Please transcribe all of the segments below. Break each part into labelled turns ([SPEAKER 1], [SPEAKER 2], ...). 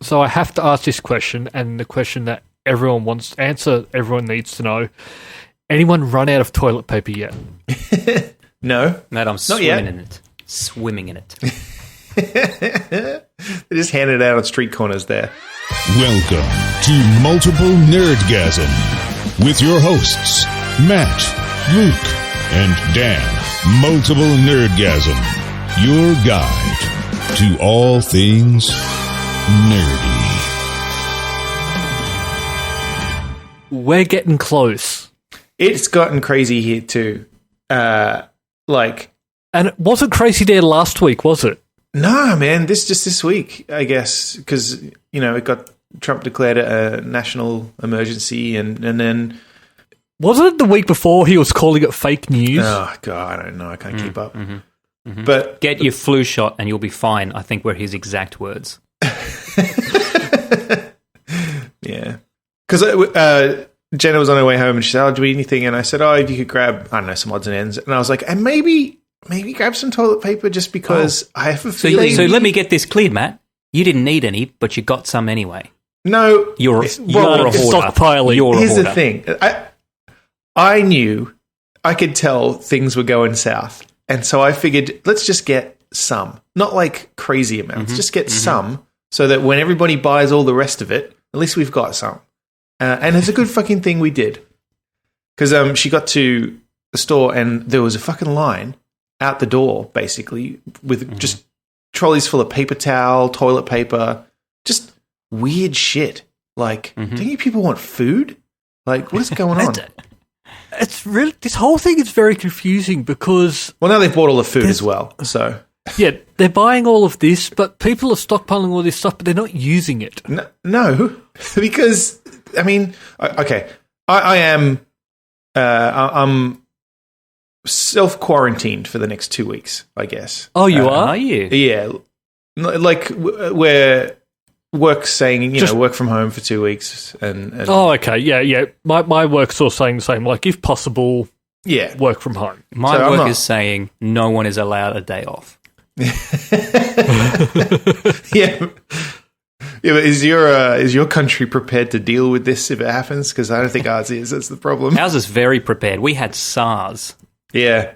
[SPEAKER 1] So I have to ask this question, and the question that everyone wants answer. Everyone needs to know: anyone run out of toilet paper yet?
[SPEAKER 2] No,
[SPEAKER 3] Mate, I'm swimming in it. Swimming in it.
[SPEAKER 2] They just hand it out on street corners there.
[SPEAKER 4] Welcome to Multiple Nerdgasm with your hosts, Matt, Luke, and Dan. Multiple Nerdgasm, your guide to all things nerdy.
[SPEAKER 1] We're getting close.
[SPEAKER 2] It's gotten crazy here too. And
[SPEAKER 1] it wasn't crazy there last week, was it?
[SPEAKER 2] No, man, this week, I guess, because, Trump declared a national emergency and then...
[SPEAKER 1] Wasn't it the week before he was calling it fake news?
[SPEAKER 2] Oh, God, I don't know. I can't keep up. But
[SPEAKER 3] get your flu shot and you'll be fine, I think were his exact words.
[SPEAKER 2] Yeah. Because Jenna was on her way home and she said, do we need anything? And I said, if you could grab, I don't know, some odds and ends. And I was like, and maybe grab some toilet paper just because I have a feeling...
[SPEAKER 3] So let me get this cleared, Matt. You didn't need any, but you got some anyway.
[SPEAKER 2] No.
[SPEAKER 3] You're a hoarder.
[SPEAKER 1] Stockpiling.
[SPEAKER 2] Here's the thing. I knew, I could tell things were going south. And so I figured, let's just get some. Not like crazy amounts. Just get some so that when everybody buys all the rest of it, at least we've got some. And it's a good fucking thing we did. Because she got to the store and there was a fucking line out the door, basically, with just trolleys full of paper towel, toilet paper, just weird shit. Like, don't you people want food? Like, what is going on?
[SPEAKER 1] It's really, this whole thing is very confusing because...
[SPEAKER 2] Well, now they've bought all the food as well, so...
[SPEAKER 1] Yeah, they're buying all of this, but people are stockpiling all this stuff, but they're not using it.
[SPEAKER 2] No, because, I mean, okay, I'm self-quarantined for the next 2 weeks, I guess.
[SPEAKER 1] Oh, you are?
[SPEAKER 3] Are you?
[SPEAKER 2] Yeah. Like, where work's saying, work from home for 2 weeks. And
[SPEAKER 1] Oh, okay, yeah. My work's all saying the same, like, if possible, work from home.
[SPEAKER 3] My work is saying no one is allowed a day off.
[SPEAKER 2] Yeah, but is your country prepared to deal with this if it happens? Because I don't think ours is. That's the problem.
[SPEAKER 3] Ours is very prepared. We had SARS.
[SPEAKER 2] Yeah.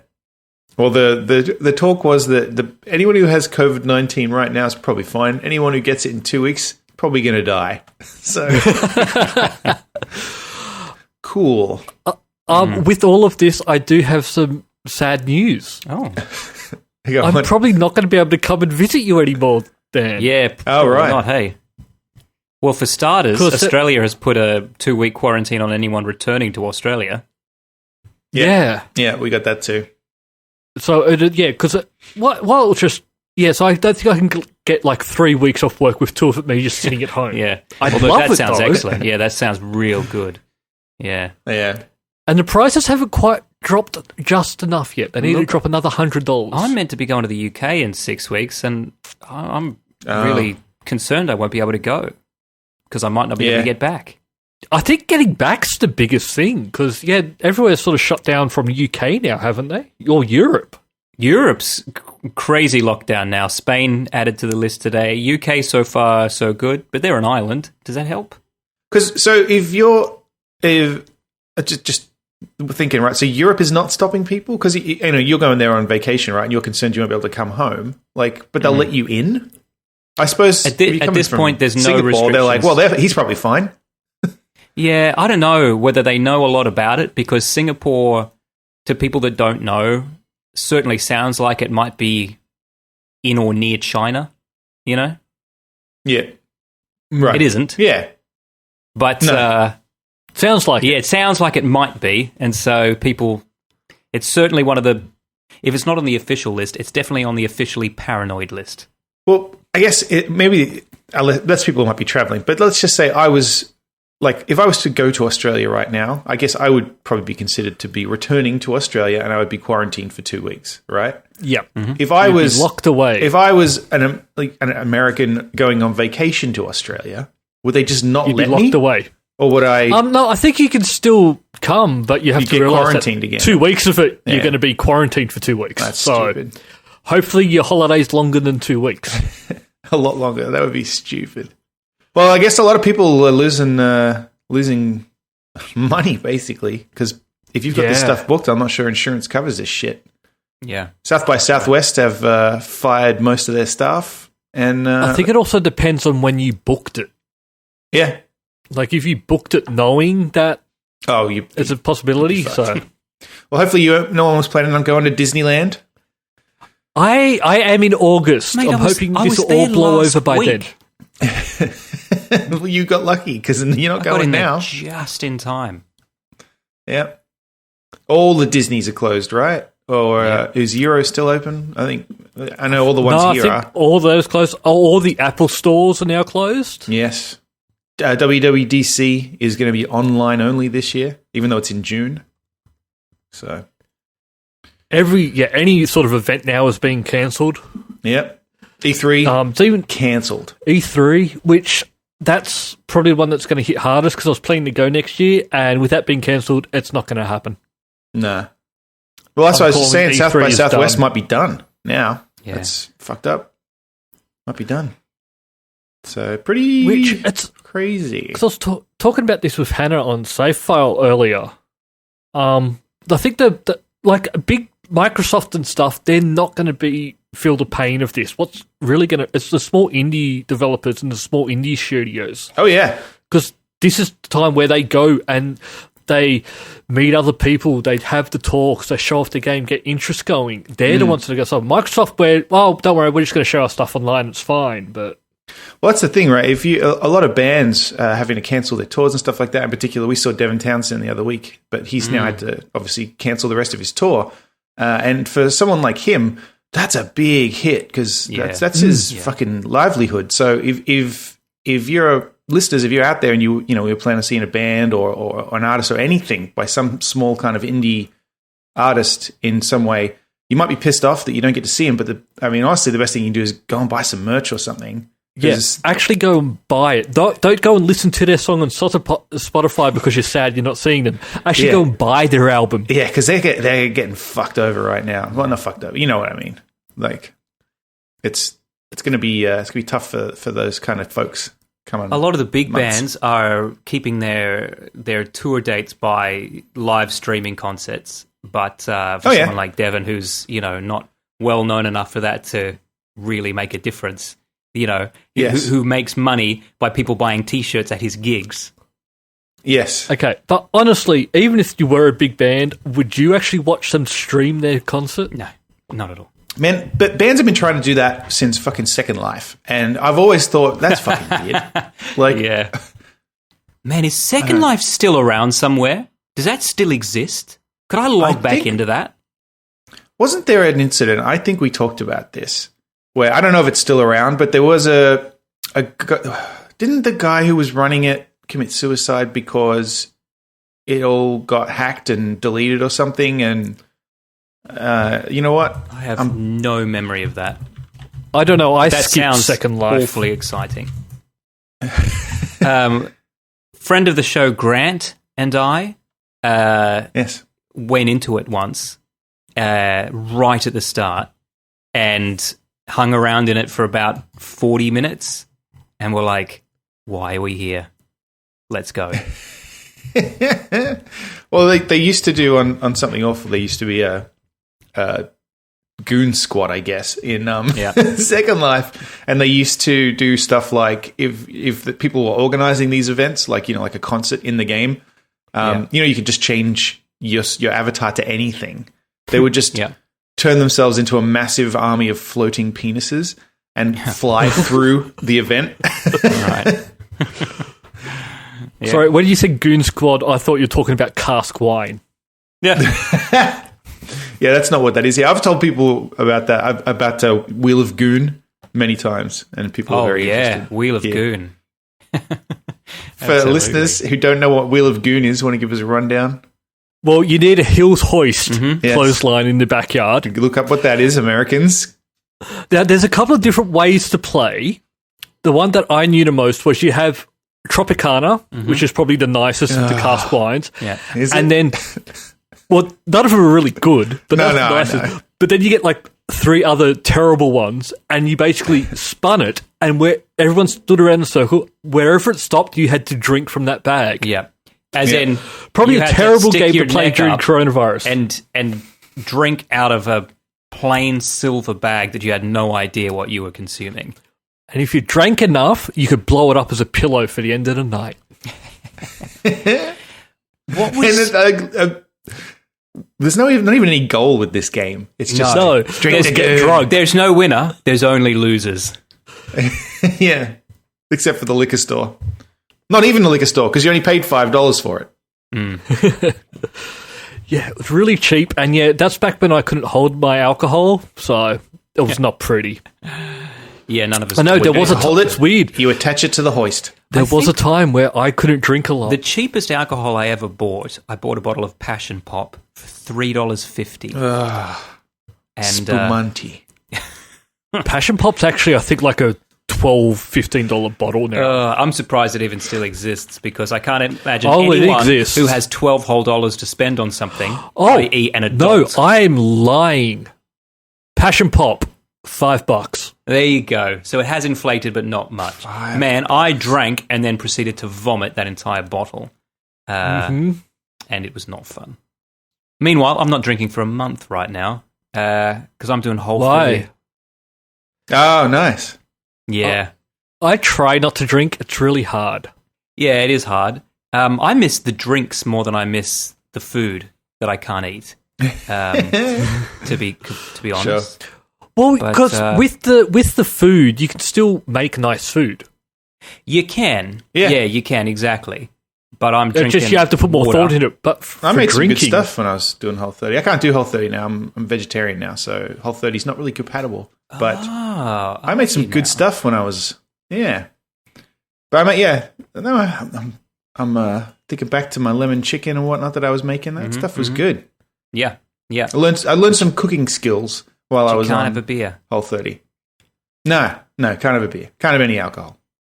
[SPEAKER 2] Well, the talk was that anyone who has COVID-19 right now is probably fine. Anyone who gets it in 2 weeks probably going to die. So cool.
[SPEAKER 1] With all of this, I do have some sad news.
[SPEAKER 3] Oh.
[SPEAKER 1] I'm probably not going to be able to come and visit you anymore, Dan.
[SPEAKER 3] Yeah,
[SPEAKER 2] right.
[SPEAKER 3] Not, hey. Well, for starters, Australia has put a 2-week quarantine on anyone returning to Australia.
[SPEAKER 1] Yeah.
[SPEAKER 2] Yeah, we got that too.
[SPEAKER 1] So, because so I don't think I can get like 3 weeks off work with 2 of me just sitting at home.
[SPEAKER 3] Yeah.
[SPEAKER 1] Although
[SPEAKER 3] that sounds excellent. Yeah, that sounds real good. Yeah.
[SPEAKER 2] Yeah.
[SPEAKER 1] And the prices haven't quite dropped just enough yet. They need to drop another $100.
[SPEAKER 3] I'm meant to be going to the UK in 6 weeks, and I'm really concerned I won't be able to go because I might not be able to get back.
[SPEAKER 1] I think getting back's the biggest thing because, everywhere's sort of shut down from the UK now, haven't they? Or Europe.
[SPEAKER 3] Europe's crazy lockdown now. Spain added to the list today. UK so far so good, but they're an island. Does that help?
[SPEAKER 2] Because just thinking, right? So Europe is not stopping people because you're going there on vacation, right? And you're concerned you won't be able to come home, but they'll let you in. I suppose
[SPEAKER 3] at this point, there's no restrictions.
[SPEAKER 2] They're like, well, he's probably fine.
[SPEAKER 3] Yeah, I don't know whether they know a lot about it because Singapore, to people that don't know, certainly sounds like it might be in or near China.
[SPEAKER 2] Yeah,
[SPEAKER 3] right. It isn't.
[SPEAKER 2] Yeah,
[SPEAKER 3] but
[SPEAKER 1] sounds like
[SPEAKER 3] it sounds like it might be, and so people. It's certainly one of the. If it's not on the official list, it's definitely on the officially paranoid list.
[SPEAKER 2] Well, I guess maybe less people might be traveling, but let's just say I was. Like, if I was to go to Australia right now, I guess I would probably be considered to be returning to Australia and I would be quarantined for 2 weeks, right?
[SPEAKER 1] Yep.
[SPEAKER 2] If I was
[SPEAKER 1] locked away.
[SPEAKER 2] If I was an American going on vacation to Australia, would they just not let me?
[SPEAKER 1] You'd be locked away.
[SPEAKER 2] Or would I...
[SPEAKER 1] no, I think you can still come, but you have to realize
[SPEAKER 2] quarantined
[SPEAKER 1] that
[SPEAKER 2] again.
[SPEAKER 1] 2 weeks of it, you're going to be quarantined for 2 weeks.
[SPEAKER 2] That's stupid.
[SPEAKER 1] Hopefully your holiday's longer than 2 weeks.
[SPEAKER 2] A lot longer. That would be stupid. Well, I guess a lot of people are losing money, basically, because if you've got this stuff booked, I'm not sure insurance covers this shit.
[SPEAKER 3] Yeah.
[SPEAKER 2] South by Southwest have fired most of their staff. And
[SPEAKER 1] I think it also depends on when you booked it.
[SPEAKER 2] Yeah.
[SPEAKER 1] Like, if you booked it knowing that it's a possibility, so...
[SPEAKER 2] Well, hopefully no one was planning on going to Disneyland.
[SPEAKER 1] I am in August.
[SPEAKER 3] Mate,
[SPEAKER 1] I'm hoping this will all blow over by then.
[SPEAKER 2] Well, you got lucky because you're not going now.
[SPEAKER 3] Just in time.
[SPEAKER 2] Yeah. All the Disneys are closed, right? Or is Euro still open? I know all the ones here
[SPEAKER 1] are. All those closed. All the Apple stores are now closed.
[SPEAKER 2] Yes. WWDC is going to be online only this year, even though it's in June. So
[SPEAKER 1] any sort of event now is being cancelled.
[SPEAKER 2] Yep. E3
[SPEAKER 1] it's even
[SPEAKER 2] cancelled.
[SPEAKER 1] E3, which that's probably the one that's going to hit hardest because I was planning to go next year, and with that being cancelled, it's not going to happen.
[SPEAKER 2] No. Well, that's what I was just saying. South by Southwest might be done now.
[SPEAKER 3] Yeah.
[SPEAKER 2] That's fucked up. Might be done. So it's crazy.
[SPEAKER 1] Because I was talking about this with Hannah on Save File earlier. I think the big Microsoft and stuff, they're not going to feel the pain of this. What's really going to... It's the small indie developers and the small indie studios.
[SPEAKER 2] Oh, yeah.
[SPEAKER 1] Because this is the time where they go and they meet other people, they have the talks, they show off the game, get interest going. They're the ones that go, so Microsoft, don't worry, we're just going to show our stuff online, it's fine, but...
[SPEAKER 2] Well, that's the thing, right? A lot of bands having to cancel their tours and stuff like that. In particular, we saw Devin Townsend the other week, but he's now had to obviously cancel the rest of his tour. And for someone like him, that's a big hit because that's his fucking livelihood. So if you're listeners, if you're out there and you're planning on seeing a band or an artist or anything by some small kind of indie artist in some way, you might be pissed off that you don't get to see him. But honestly, the best thing you can do is go and buy some merch or something.
[SPEAKER 1] Yes, actually go and buy it. Don't go and listen to their song on Spotify because you're sad you're not seeing them. Actually go and buy their album.
[SPEAKER 2] Yeah, because they're getting fucked over right now. Well, not fucked over. You know what I mean? Like, it's going to be tough for those kind of folks coming.
[SPEAKER 3] A lot of the big bands are keeping their tour dates by live streaming concerts, but for someone like Devin, who's not well known enough for that to really make a difference. Who makes money by people buying T-shirts at his gigs.
[SPEAKER 2] Yes.
[SPEAKER 1] Okay, but honestly, even if you were a big band, would you actually watch them stream their concert?
[SPEAKER 3] No, not at all.
[SPEAKER 2] Man, but bands have been trying to do that since fucking Second Life, and I've always thought that's fucking weird.
[SPEAKER 3] Yeah. Man, is Second Life still around somewhere? Does that still exist? Could I log back into that?
[SPEAKER 2] Wasn't there an incident? I think we talked about this. Where I don't know if it's still around, but there was didn't the guy who was running it commit suicide because it all got hacked and deleted or something? And you know what?
[SPEAKER 3] I have no memory of that.
[SPEAKER 1] I don't know.
[SPEAKER 3] That
[SPEAKER 1] skipped Second Life.
[SPEAKER 3] Awfully exciting. Friend of the show, Grant, and I went into it once, right at the start, and hung around in it for about 40 minutes, and we're like, why are we here? Let's go.
[SPEAKER 2] Well, they used to do on Something Awful, there used to be a goon squad, I guess, in Second Life, and they used to do stuff like if the people were organizing these events, like like a concert in the game, you could just change your avatar to anything. They would just turn themselves into a massive army of floating penises and fly through the event.
[SPEAKER 3] Right.
[SPEAKER 1] Sorry, when you said Goon Squad, I thought you were talking about cask wine.
[SPEAKER 3] Yeah.
[SPEAKER 2] Yeah, that's not what that is. Yeah, I've told people about that, about Wheel of Goon many times, and people are very interested.
[SPEAKER 3] Wheel of Goon.
[SPEAKER 2] For listeners who don't know what Wheel of Goon is, want to give us a rundown?
[SPEAKER 1] Well, you need a Hills Hoist clothesline in the backyard.
[SPEAKER 2] You can look up what that is, Americans.
[SPEAKER 1] Now, there's a couple of different ways to play. The one that I knew the most was you have Tropicana, which is probably the nicest of the cask wines.
[SPEAKER 2] Is
[SPEAKER 1] and
[SPEAKER 2] it?
[SPEAKER 1] then, well, none of them are really good, but
[SPEAKER 2] no,
[SPEAKER 1] nicest. But then you get like 3 other terrible ones, and you basically spun it, and where everyone stood around the circle, wherever it stopped, you had to drink from that bag.
[SPEAKER 3] Yeah. As in,
[SPEAKER 1] probably a terrible game to play during coronavirus.
[SPEAKER 3] And drink out of a plain silver bag that you had no idea what you were consuming.
[SPEAKER 1] And if you drank enough, you could blow it up as a pillow for the end of the night.
[SPEAKER 2] What was... there's not even any goal with this game. It's just
[SPEAKER 1] drink to get drunk.
[SPEAKER 3] There's no winner. There's only losers.
[SPEAKER 2] Yeah, except for the liquor store. Not even the liquor store, because you only paid $5 for it.
[SPEAKER 1] Yeah, it was really cheap, and that's back when I couldn't hold my alcohol, so it was not pretty.
[SPEAKER 3] Yeah, none of us.
[SPEAKER 1] I know there was a
[SPEAKER 2] hold it.
[SPEAKER 1] It's weird.
[SPEAKER 2] You attach it to the hoist.
[SPEAKER 1] There was a time where I couldn't drink a lot.
[SPEAKER 3] The cheapest alcohol I ever bought, I bought a bottle of Passion Pop for $3.50. And
[SPEAKER 2] Spumante.
[SPEAKER 1] Passion Pop's actually, I think, like a $12, $15 bottle now.
[SPEAKER 3] I'm surprised it even still exists, because I can't imagine anyone who has $12 whole to spend on something, i.e. an adult.
[SPEAKER 1] No, I'm lying. Passion Pop, $5.
[SPEAKER 3] There you go. So it has inflated, but not much. Man, I drank and then proceeded to vomit that entire bottle. And it was not fun. Meanwhile, I'm not drinking for a month right now, because I'm doing Whole 30.
[SPEAKER 2] Oh, nice.
[SPEAKER 3] Yeah.
[SPEAKER 1] I try not to drink. It's really hard.
[SPEAKER 3] Yeah, it is hard. I miss the drinks more than I miss the food that I can't eat. To be honest.
[SPEAKER 2] Sure.
[SPEAKER 1] Well, because with the food, you can still make nice food.
[SPEAKER 3] You can.
[SPEAKER 2] Yeah,
[SPEAKER 3] you can, exactly. But I'm drinking
[SPEAKER 1] just you have to put more
[SPEAKER 3] water.
[SPEAKER 1] thought into it. But
[SPEAKER 2] I made some good stuff when I was doing Whole 30. I can't do Whole 30 now. I'm vegetarian now, so Whole 30 is not really compatible. But I made some good stuff when I was But I'm thinking back to my lemon chicken and whatnot that I was making. That stuff was good.
[SPEAKER 3] Yeah.
[SPEAKER 2] I learned some cooking skills while I was on
[SPEAKER 3] have a beer.
[SPEAKER 2] Whole 30. No, can't have a beer. Can't have any alcohol.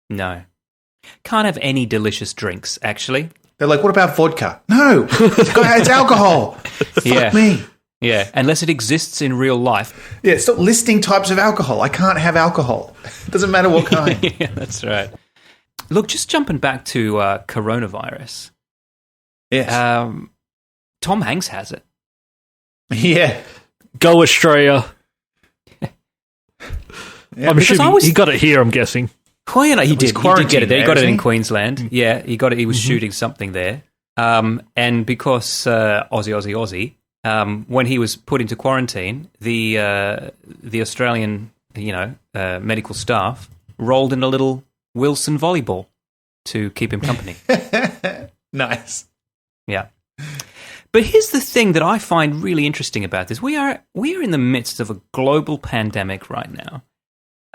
[SPEAKER 3] No. Can't have any delicious drinks, actually.
[SPEAKER 2] They're like, what about vodka? No, it's alcohol. Fuck me.
[SPEAKER 3] Yeah, unless it exists in real life.
[SPEAKER 2] Yeah, stop listing types of alcohol. I can't have alcohol. Doesn't matter what kind.
[SPEAKER 3] Yeah, that's right. Look, just jumping back to coronavirus.
[SPEAKER 2] Yes.
[SPEAKER 3] Tom Hanks has it.
[SPEAKER 2] Yeah.
[SPEAKER 1] Go Australia.
[SPEAKER 2] Yeah,
[SPEAKER 1] I'm assuming he got it here, I'm guessing.
[SPEAKER 3] Well, he did get it there. He got it in
[SPEAKER 2] he?
[SPEAKER 3] Queensland. Yeah, he got it. He was shooting something there. And because Aussie, when he was put into quarantine, the Australian, medical staff rolled in a little Wilson volleyball to keep him company.
[SPEAKER 2] Nice.
[SPEAKER 3] Yeah. But here's the thing that I find really interesting about this. We are in the midst of a global pandemic right now.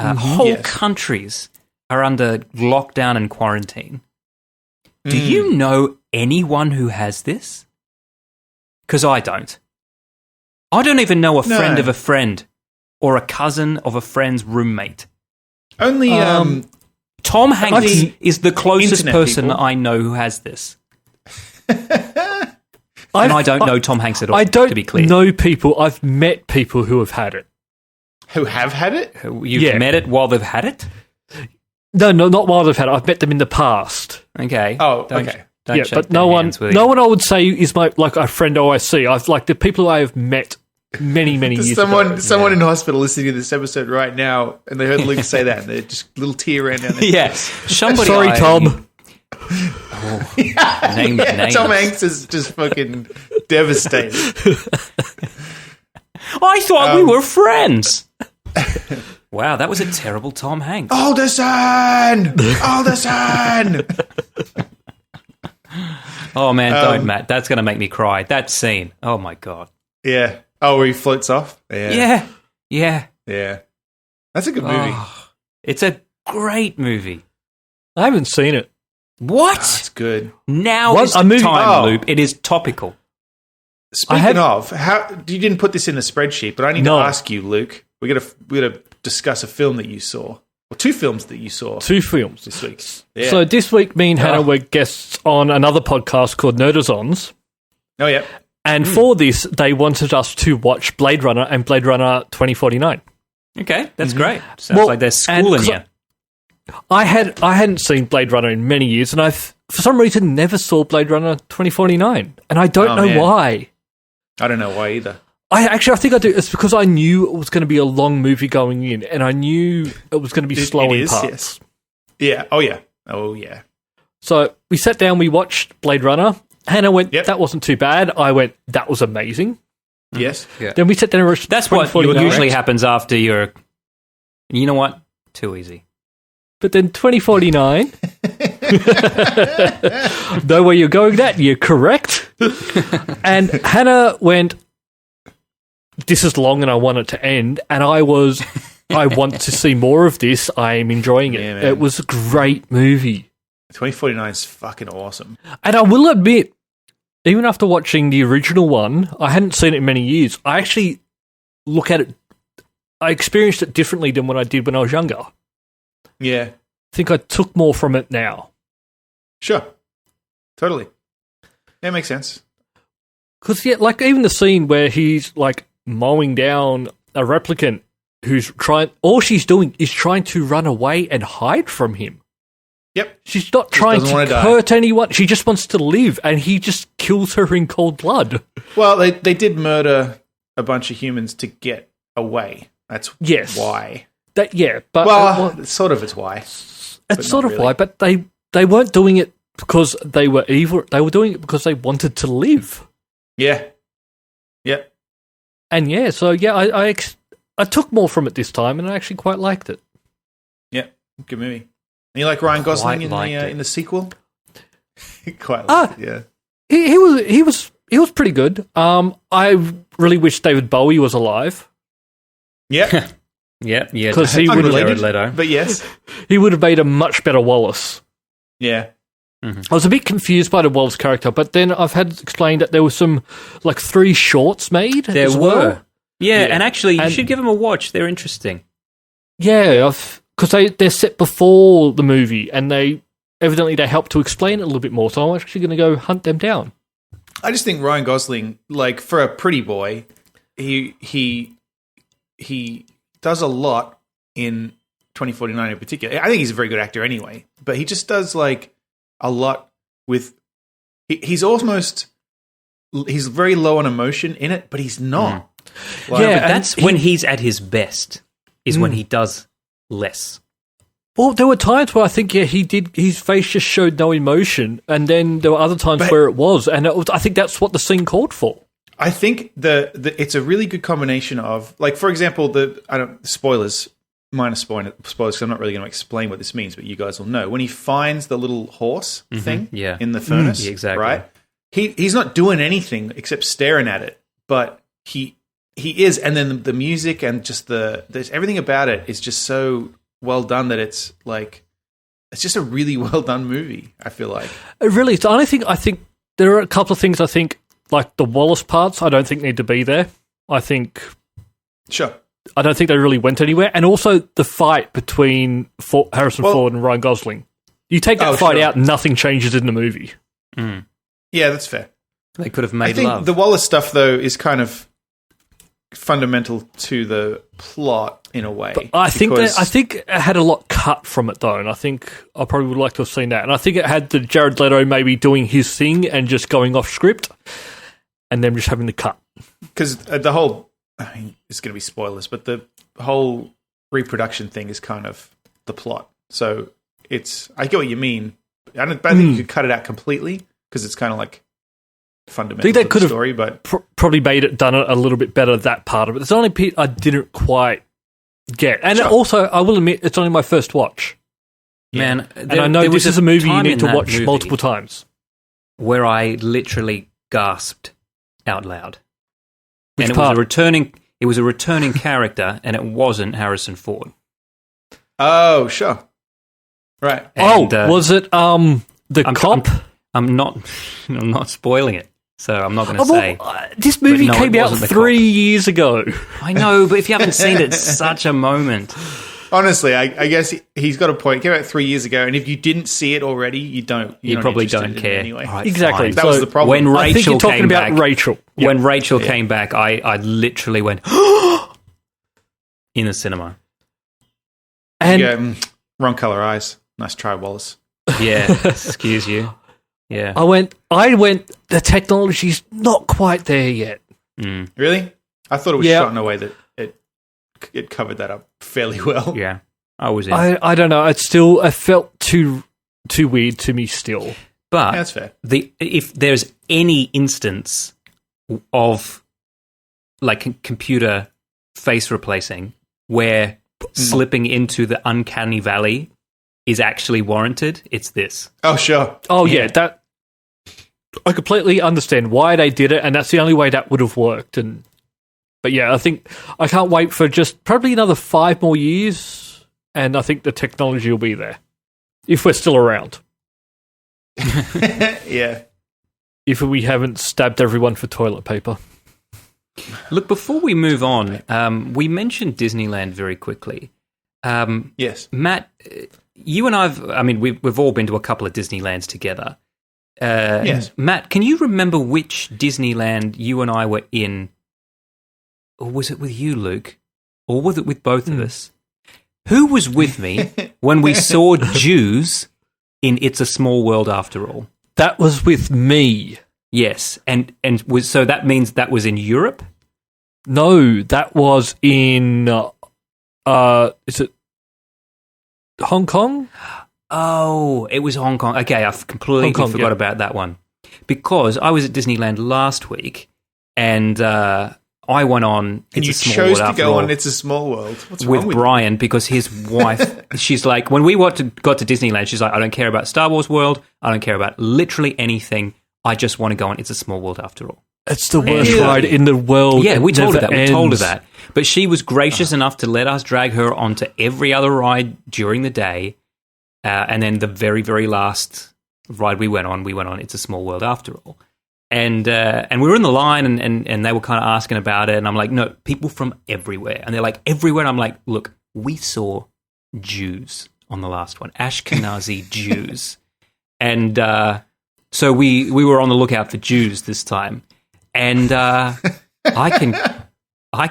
[SPEAKER 3] Whole countries are under lockdown and quarantine. Do you know anyone who has this? Because I don't. I don't even know a friend of a friend or a cousin of a friend's roommate.
[SPEAKER 2] Only
[SPEAKER 3] Tom Hanks is the closest person
[SPEAKER 2] people.
[SPEAKER 3] I know who has this. And I don't know Tom Hanks at all,
[SPEAKER 1] I don't
[SPEAKER 3] to be clear.
[SPEAKER 1] know people. I've met people who have had it.
[SPEAKER 2] Who have had it?
[SPEAKER 3] You've met it while they've had it?
[SPEAKER 1] No, not while they've had it. I've met them in the past.
[SPEAKER 3] Okay.
[SPEAKER 2] Oh,
[SPEAKER 3] okay.
[SPEAKER 1] Yeah, but no one I would say is like a friend OIC. I've like the people I have met many years ago.
[SPEAKER 2] Someone in hospital listening to this episode right now, and they heard Luke say that, and they're just a little tear ran down their
[SPEAKER 3] Yes.
[SPEAKER 1] Somebody sorry, Tom.
[SPEAKER 3] Name.
[SPEAKER 2] Tom Hanks is just fucking devastated.
[SPEAKER 3] I thought we were friends. Wow, that was a terrible Tom Hanks.
[SPEAKER 2] Alderson!
[SPEAKER 3] Oh, man, don't, Matt. That's going to make me cry. That scene. Oh, my God.
[SPEAKER 2] Yeah. Oh, where he floats off?
[SPEAKER 3] Yeah.
[SPEAKER 2] That's a good movie.
[SPEAKER 3] Oh, it's a great movie.
[SPEAKER 1] I haven't seen it.
[SPEAKER 3] What?
[SPEAKER 2] That's good.
[SPEAKER 3] Now is the time, Loop. It is topical.
[SPEAKER 2] Speaking of, you didn't put this in the spreadsheet, but I need to ask you, Luke. We got to discuss a film that you saw, or 2 films that you saw.
[SPEAKER 1] 2 films
[SPEAKER 2] this week. Yeah.
[SPEAKER 1] So this week, me and Hannah were guests on another podcast called Nerdgasm.
[SPEAKER 2] Oh yeah.
[SPEAKER 1] And for this, they wanted us to watch Blade Runner and Blade Runner 2049.
[SPEAKER 3] Okay, that's great. Sounds like they're schooling you.
[SPEAKER 1] I hadn't seen Blade Runner in many years, and I've, for some reason, never saw Blade Runner 2049. And I don't know why.
[SPEAKER 2] I don't know why either.
[SPEAKER 1] I think I do. It's because I knew it was going to be a long movie going in, and I knew it was going to be slow in parts.
[SPEAKER 2] Yes. Yeah. Oh, yeah. Oh, yeah.
[SPEAKER 1] So we sat down, we watched Blade Runner. Hannah went, that wasn't too bad. I went, that was amazing.
[SPEAKER 2] Yes.
[SPEAKER 3] Yeah.
[SPEAKER 1] Then we sat down and watched
[SPEAKER 3] That's what usually happens after you're... You know what? Too easy.
[SPEAKER 1] But then 2049... know where you're going that, you're correct. And Hannah went, this is long and I want it to end. And I want to see more of this. I am enjoying it. Yeah, it was a great movie.
[SPEAKER 2] 2049 is fucking awesome.
[SPEAKER 1] And I will admit, even after watching the original one, I hadn't seen it in many years. I actually look at it, I experienced it differently than what I did when I was younger.
[SPEAKER 2] Yeah.
[SPEAKER 1] I think I took more from it now.
[SPEAKER 2] Sure. Totally. That makes sense.
[SPEAKER 1] Because, yeah, like even the scene where he's like mowing down a replicant who's all she's doing is trying to run away and hide from him.
[SPEAKER 2] Yep.
[SPEAKER 1] She's not trying to hurt anyone. She just wants to live, and he just kills her in cold blood.
[SPEAKER 2] Well, they did murder a bunch of humans to get away. That's why.
[SPEAKER 1] But
[SPEAKER 2] sort of it's why.
[SPEAKER 1] It's sort of why, but they weren't doing it because they were evil. They were doing it because they wanted to live. Yeah.
[SPEAKER 2] Yep.
[SPEAKER 1] And I took more from it this time, and I actually quite liked it.
[SPEAKER 2] Yeah, good movie. And you like Ryan Gosling in the sequel? Quite liked it, yeah.
[SPEAKER 1] He was pretty good. I really wish David Bowie was alive.
[SPEAKER 2] Yeah.
[SPEAKER 3] Yeah.
[SPEAKER 1] Because he would have,
[SPEAKER 2] but yes,
[SPEAKER 1] he would have made a much better Wallace.
[SPEAKER 2] Yeah.
[SPEAKER 1] Mm-hmm. I was a bit confused by the Wallace character, but then I've had explained that there were some 3 shorts made.
[SPEAKER 3] There were. Well. Yeah, and actually, you should give them a watch. They're interesting.
[SPEAKER 1] Yeah, because they're set before the movie, and they help to explain it a little bit more. So I'm actually going to go hunt them down.
[SPEAKER 2] I just think Ryan Gosling, for a pretty boy, he does a lot in 2049 in particular. I think he's a very good actor anyway, but he just does a lot with. He's very low on emotion in it, but he's not.
[SPEAKER 3] But that's when he's at his best. Is when he does less.
[SPEAKER 1] Well, there were times where I think his face just showed no emotion, and then there were other times where it was, and I think that's what the scene called for.
[SPEAKER 2] I think it's a really good combination of, for example, spoilers, minor spoilers, because I'm not really going to explain what this means, but you guys will know. When he finds the little horse thing in the furnace,
[SPEAKER 3] exactly.
[SPEAKER 2] Right? He's not doing anything except staring at it, but he is, and then the music and just there's everything about it is just so well done that it's just a really well done movie. I feel like
[SPEAKER 1] it really is. I think there are a couple of things. I think the Wallace parts, I don't think need to be there. I think I don't think they really went anywhere, and also the fight between Harrison Ford and Ryan Gosling. You take that fight out, nothing changes in the movie.
[SPEAKER 2] Mm. Yeah, that's fair.
[SPEAKER 3] They could have made
[SPEAKER 2] love.
[SPEAKER 3] I think
[SPEAKER 2] the Wallace stuff though is kind of fundamental to the plot in a way.
[SPEAKER 1] But I think it had a lot cut from it though, and I think I probably would like to have seen that. And I think it had the Jared Leto maybe doing his thing and just going off script, and then just having the cut.
[SPEAKER 2] Because the whole, it's going to be spoilers, but the whole reproduction thing is kind of the plot. So I get what you mean. I don't think you could cut it out completely because it's kind of fundamental. I think they could have story, but
[SPEAKER 1] probably done it a little bit better, that part of it. There's only bit I didn't quite get. And also, I will admit, it's only my first watch.
[SPEAKER 3] Man,
[SPEAKER 1] and I know this is a movie you need to watch multiple times.
[SPEAKER 3] Where I literally gasped out loud.
[SPEAKER 1] Which
[SPEAKER 3] and
[SPEAKER 1] part?
[SPEAKER 3] It was a returning character, and it wasn't Harrison Ford.
[SPEAKER 2] Oh, sure. Right.
[SPEAKER 1] And, was it the cop?
[SPEAKER 3] I'm not spoiling it, so I'm not going to say.
[SPEAKER 1] This movie came out 3 years ago.
[SPEAKER 3] I know, but if you haven't seen it, it's such a moment.
[SPEAKER 2] honestly, I guess he's got a point. It came out 3 years ago, and if you didn't see it already, you
[SPEAKER 3] probably don't care
[SPEAKER 2] anyway.
[SPEAKER 3] Right,
[SPEAKER 1] exactly.
[SPEAKER 2] That was the problem.
[SPEAKER 3] When Rachel
[SPEAKER 1] I think you're talking about
[SPEAKER 3] back,
[SPEAKER 1] Rachel.
[SPEAKER 3] When Rachel came back, I literally went in the cinema.
[SPEAKER 2] And you go, wrong color eyes. Nice try, Wallace.
[SPEAKER 3] Yeah, excuse you. Yeah,
[SPEAKER 1] I went. The technology's not quite there yet.
[SPEAKER 2] Really? I thought it was shot in a way that it covered that up fairly well.
[SPEAKER 3] Yeah, I was in.
[SPEAKER 1] I don't know. It felt too weird to me still.
[SPEAKER 3] But
[SPEAKER 2] that's fair.
[SPEAKER 3] If there's any instance of like computer face replacing where slipping into the uncanny valley is actually warranted, it's this.
[SPEAKER 2] Oh, sure.
[SPEAKER 1] Oh, yeah. That I completely understand why they did it, and that's the only way that would have worked. But yeah, I think I can't wait for just probably another 5 more years, and I think the technology will be there if we're still around.
[SPEAKER 2] Yeah.
[SPEAKER 1] If we haven't stabbed everyone for toilet paper.
[SPEAKER 3] Look, before we move on, we mentioned Disneyland very quickly.
[SPEAKER 2] Yes.
[SPEAKER 3] Matt, you and we've all been to a couple of Disneylands together.
[SPEAKER 2] Yes.
[SPEAKER 3] Matt, can you remember which Disneyland you and I were in? Or was it with you, Luke? Or was it with both of us? Who was with me when we saw Jews in It's a Small World After All?
[SPEAKER 1] That was with me.
[SPEAKER 3] Yes, so that means that was in Europe?
[SPEAKER 1] No, that was in is it Hong Kong?
[SPEAKER 3] Oh, it was Hong Kong. Okay, I've completely forgot about that one. Because I was at Disneyland last week and I went on
[SPEAKER 2] and you chose to go on It's a Small World. What's wrong with
[SPEAKER 3] Brian because his wife, she's like, when we got to Disneyland, she's like, I don't care about Star Wars World. I don't care about literally anything. I just want to go on It's a Small World After All.
[SPEAKER 1] It's the worst ride in the world.
[SPEAKER 3] Yeah, we told her that.
[SPEAKER 1] Ends.
[SPEAKER 3] We told her that. But she was gracious enough to let us drag her onto every other ride during the day. And then the very, very last ride we went on It's a Small World After All. And we were in the line and they were kind of asking about it. And I'm like, no, people from everywhere. And they're like, everywhere. And I'm like, look, we saw Jews on the last one, Ashkenazi Jews. And so we were on the lookout for Jews this time. And I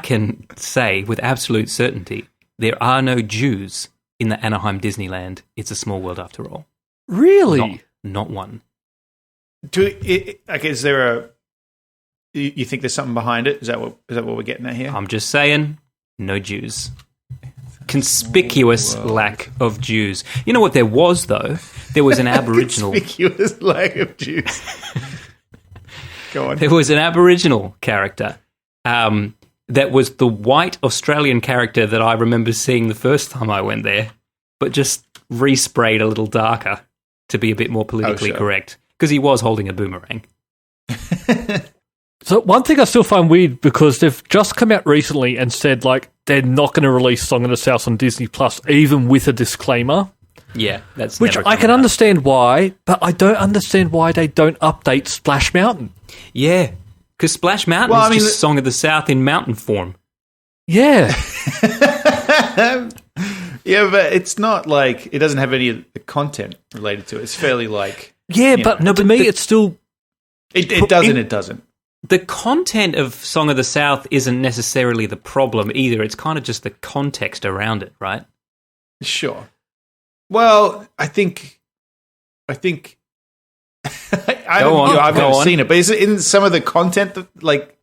[SPEAKER 3] can say with absolute certainty there are no Jews in the Anaheim Disneyland. It's a Small World After All.
[SPEAKER 1] Really?
[SPEAKER 3] Not one.
[SPEAKER 2] Is there you think there's something behind it? Is that what we're getting at here?
[SPEAKER 3] I'm just saying, no Jews. Conspicuous lack of Jews. You know what there was, though? There was an Aboriginal...
[SPEAKER 2] Conspicuous lack of Jews. Go on.
[SPEAKER 3] There was an Aboriginal character that was the white Australian character that I remember seeing the first time I went there, but just resprayed a little darker to be a bit more politically correct, because he was holding a boomerang.
[SPEAKER 1] So one thing I still find weird, because they've just come out recently and said, like, they're not going to release Song of the South on Disney Plus, even with a disclaimer.
[SPEAKER 3] Yeah, that's
[SPEAKER 1] which I can understand why, but I don't understand why they don't update Splash Mountain.
[SPEAKER 3] Yeah, because Splash Mountain is just Song of the South in mountain form.
[SPEAKER 1] Yeah.
[SPEAKER 2] Yeah, but it's not like it doesn't have any of the content related to it. It's fairly like
[SPEAKER 1] but to me, it's still
[SPEAKER 2] it doesn't.
[SPEAKER 3] The content of Song of the South isn't necessarily the problem either. It's kind of just the context around it, right?
[SPEAKER 2] Sure. Well, I think I haven't seen it, but isn't some of the content like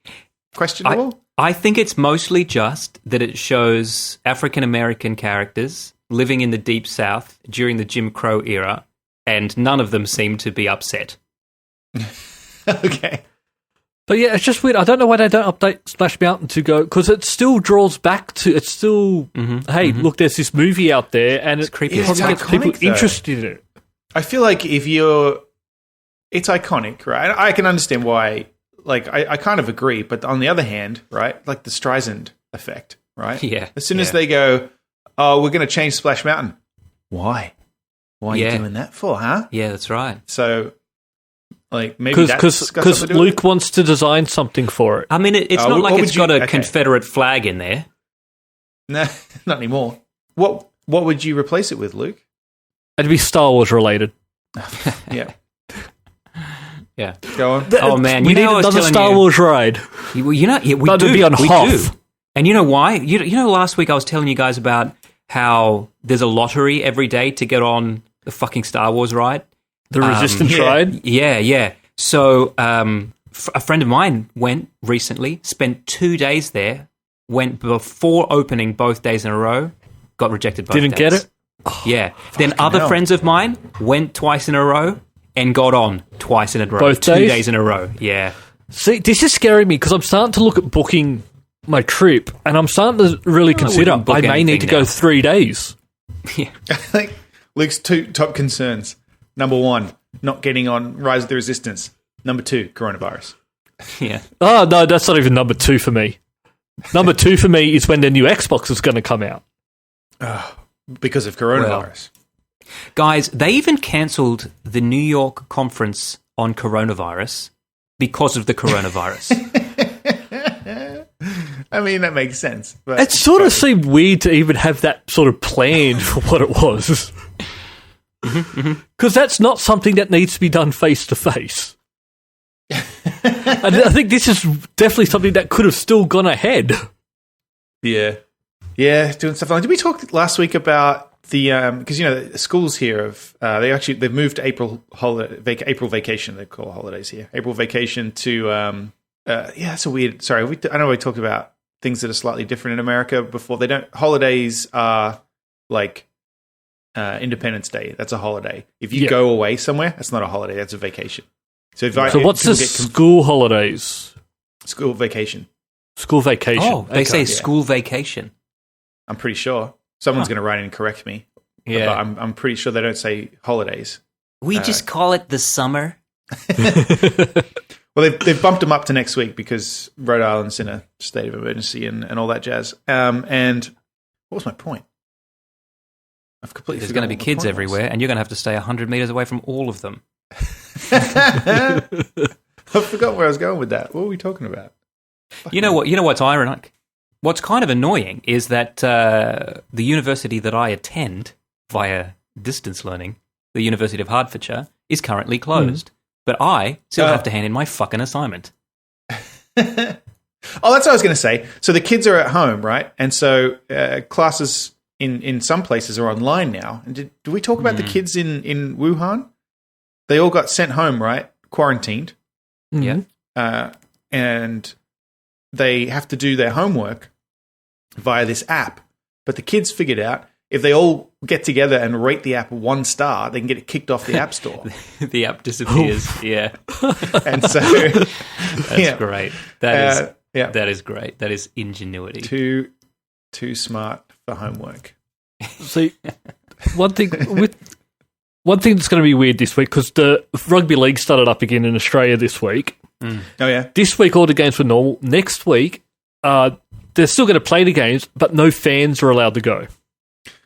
[SPEAKER 2] questionable?
[SPEAKER 3] I think it's mostly just that it shows African American characters living in the Deep South during the Jim Crow era, and none of them seem to be upset.
[SPEAKER 2] Okay.
[SPEAKER 1] But yeah, it's just weird. I don't know why they don't update Splash Mountain to go, because it still draws back to, it's still, look, there's this movie out there, and it's creepy. It gets people interested in it.
[SPEAKER 2] I feel like it's iconic, right? I can understand why, like, I kind of agree, but on the other hand, right, like the Streisand effect, right?
[SPEAKER 3] Yeah.
[SPEAKER 2] As soon as they go, oh, we're going to change Splash Mountain. Why? Why are you doing that for, huh?
[SPEAKER 3] Yeah, that's right.
[SPEAKER 2] So... like maybe
[SPEAKER 1] because Luke wants to design something for it.
[SPEAKER 3] I mean, it's not like it's got a Confederate flag in there.
[SPEAKER 2] No, not anymore. What would you replace it with, Luke?
[SPEAKER 1] It'd be Star Wars related.
[SPEAKER 2] Yeah.
[SPEAKER 3] Yeah.
[SPEAKER 2] Go on.
[SPEAKER 3] Oh, man.
[SPEAKER 1] We need another Star Wars ride.
[SPEAKER 3] We
[SPEAKER 1] That'd
[SPEAKER 3] do.
[SPEAKER 1] be on
[SPEAKER 3] We
[SPEAKER 1] Hoth.
[SPEAKER 3] do. And you know why? You know, last week I was telling you guys about how there's a lottery every day to get on the fucking Star Wars ride.
[SPEAKER 1] The Resistance ride?
[SPEAKER 3] Yeah. So a friend of mine went recently, spent 2 days there, went before opening both days in a row, got rejected both
[SPEAKER 1] Didn't
[SPEAKER 3] days.
[SPEAKER 1] get it?
[SPEAKER 3] Yeah. Then other friends of mine went twice in a row and got on twice in a row.
[SPEAKER 1] Both
[SPEAKER 3] 2
[SPEAKER 1] days?
[SPEAKER 3] days in a row. Yeah.
[SPEAKER 1] See, this is scaring me because I'm starting to look at booking my trip and I'm starting to really consider
[SPEAKER 3] wouldn't book
[SPEAKER 1] I may need to
[SPEAKER 3] anything
[SPEAKER 1] go
[SPEAKER 3] now.
[SPEAKER 1] 3 days.
[SPEAKER 3] Yeah.
[SPEAKER 2] Like Luke's 2 top concerns. Number 1, not getting on Rise of the Resistance. Number 2, coronavirus.
[SPEAKER 3] Yeah.
[SPEAKER 1] Oh, no, that's not even number 2 for me. Number 2 for me is when the new Xbox is going to come out.
[SPEAKER 2] Because of coronavirus.
[SPEAKER 3] Guys, they even cancelled the New York conference on coronavirus because of the coronavirus.
[SPEAKER 2] I mean, that makes sense. But
[SPEAKER 1] It sort of seemed weird to even have that sort of planned for what it was. Because that's not something that needs to be done face to face. And I think this is definitely something that could have still gone ahead.
[SPEAKER 2] Yeah, doing stuff like. Did we talk last week about the because the schools here have they've moved to April vacation. They call holidays here April vacation to that's a weird. Sorry, I know we talked about things that are slightly different in America before. They don't holidays are like Independence Day. That's a holiday. If you go away somewhere, that's not a holiday. That's a vacation. So
[SPEAKER 1] what's the school holidays?
[SPEAKER 2] School vacation.
[SPEAKER 1] School vacation.
[SPEAKER 3] Oh, they say school vacation.
[SPEAKER 2] I'm pretty sure someone's going to write in and correct me.
[SPEAKER 3] Yeah,
[SPEAKER 2] but I'm pretty sure they don't say holidays.
[SPEAKER 3] We just call it the summer.
[SPEAKER 2] Well, they've bumped them up to next week because Rhode Island's in a state of emergency and all that jazz. And what was my point? I've completely.
[SPEAKER 3] There's going to be kids everywhere, and you're going to have to stay 100 meters away from all of them.
[SPEAKER 2] I forgot where I was going with that. What were we talking about?
[SPEAKER 3] You know what's ironic? What's kind of annoying is that the university that I attend via distance learning, the University of Hertfordshire, is currently closed. But I still have to hand in my fucking assignment.
[SPEAKER 2] That's what I was going to say. So the kids are at home, right? And so classes in some places are online now. And did we talk about the kids in Wuhan? They all got sent home, right? Quarantined.
[SPEAKER 3] Yeah.
[SPEAKER 2] And they have to do their homework via this app. But the kids figured out if they all get together and rate the app 1 star, they can get it kicked off the App Store.
[SPEAKER 3] The app disappears. Yeah.
[SPEAKER 2] And so
[SPEAKER 3] That's great. That is great. That is ingenuity.
[SPEAKER 2] Too smart for homework.
[SPEAKER 1] See, one thing that's going to be weird this week, because the rugby league started up again in Australia this week.
[SPEAKER 2] Oh, yeah?
[SPEAKER 1] This week, all the games were normal. Next week, they're still going to play the games, but no fans are allowed to go.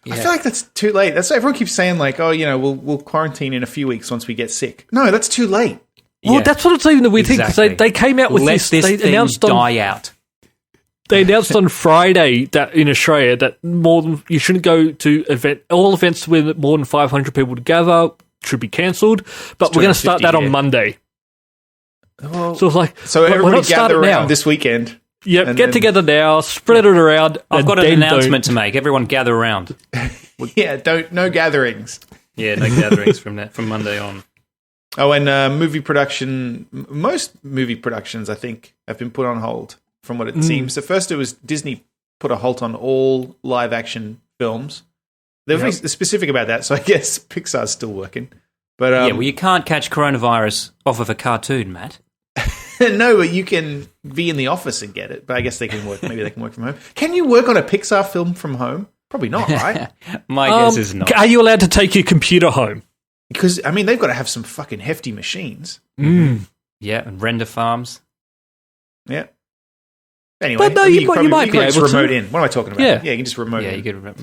[SPEAKER 2] I feel like that's too late. That's what everyone keeps saying, like, oh, we'll quarantine in a few weeks once we get sick. No, that's too late.
[SPEAKER 1] Well, that's what it's even the weird thing, because they came out with
[SPEAKER 3] Let
[SPEAKER 1] this.
[SPEAKER 3] this
[SPEAKER 1] They
[SPEAKER 3] thing
[SPEAKER 1] announced
[SPEAKER 3] die out.
[SPEAKER 1] They announced on Friday that in Australia that you shouldn't go to all events with more than 500 people together should be cancelled. But we're going to start that on Monday.
[SPEAKER 2] Well,
[SPEAKER 1] so it's like,
[SPEAKER 2] everybody gather around this weekend.
[SPEAKER 1] Yep, get together now, spread it around.
[SPEAKER 3] I've got an announcement to make. Everyone gather around.
[SPEAKER 2] No gatherings.
[SPEAKER 3] Yeah, no gatherings from Monday on.
[SPEAKER 2] Oh, and movie production, most movie productions, I think, have been put on hold from what it seems. So first it was Disney put a halt on all live action films. They're very specific about that, so I guess Pixar's still working. But
[SPEAKER 3] you can't catch coronavirus off of a cartoon, Matt.
[SPEAKER 2] No, but you can be in the office and get it. But I guess they can work. Maybe they can work from home. Can you work on a Pixar film from home? Probably not, right?
[SPEAKER 3] My guess is not.
[SPEAKER 1] Are you allowed to take your computer home?
[SPEAKER 2] Because, I mean, they've got to have some fucking hefty machines.
[SPEAKER 3] Yeah, and render farms.
[SPEAKER 2] Yeah. Anyway,
[SPEAKER 1] but no, you might be able to
[SPEAKER 2] remote in. What am I talking about?
[SPEAKER 1] Yeah,
[SPEAKER 2] you can just remote in.
[SPEAKER 3] Yeah, you get remote.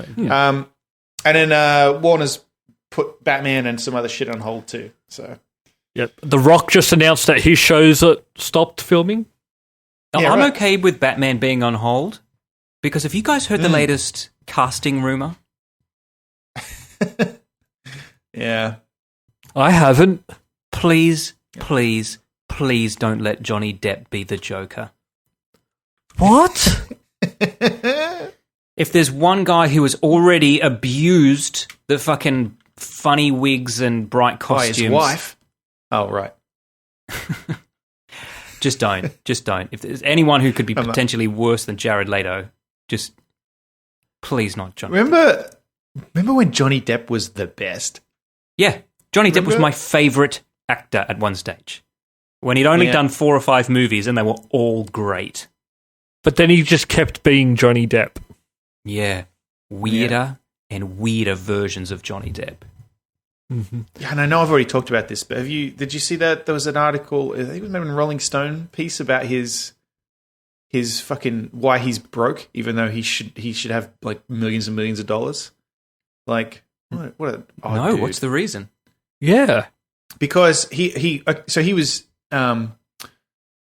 [SPEAKER 2] And then Warner's put Batman and some other shit on hold too. So,
[SPEAKER 1] yep. The Rock just announced that his shows are stopped filming.
[SPEAKER 3] I'm okay with Batman being on hold because have you guys heard the latest casting rumor
[SPEAKER 2] Yeah.
[SPEAKER 1] I haven't.
[SPEAKER 3] Please don't let Johnny Depp be the Joker.
[SPEAKER 1] What?
[SPEAKER 3] If there's one guy who has already abused the fucking funny wigs and bright costumes...
[SPEAKER 2] By his wife? Oh, right.
[SPEAKER 3] Just don't. If there's anyone who could be potentially worse than Jared Leto, just please not Johnny Depp.
[SPEAKER 2] Remember when Johnny Depp was the best?
[SPEAKER 3] Yeah. Johnny Depp was my favourite actor at one stage. When he'd only done 4 or 5 movies and they were all great.
[SPEAKER 1] But then he just kept being Johnny Depp.
[SPEAKER 3] Yeah. Weirder and weirder versions of Johnny Depp.
[SPEAKER 1] Mm-hmm.
[SPEAKER 2] Yeah, and I know I've already talked about this, but did you see that there was an article, I think it was maybe a Rolling Stone piece about his fucking why he's broke, even though he should have like millions and millions of dollars. Like what a odd dude.
[SPEAKER 3] What's the reason?
[SPEAKER 1] Yeah.
[SPEAKER 2] Because he was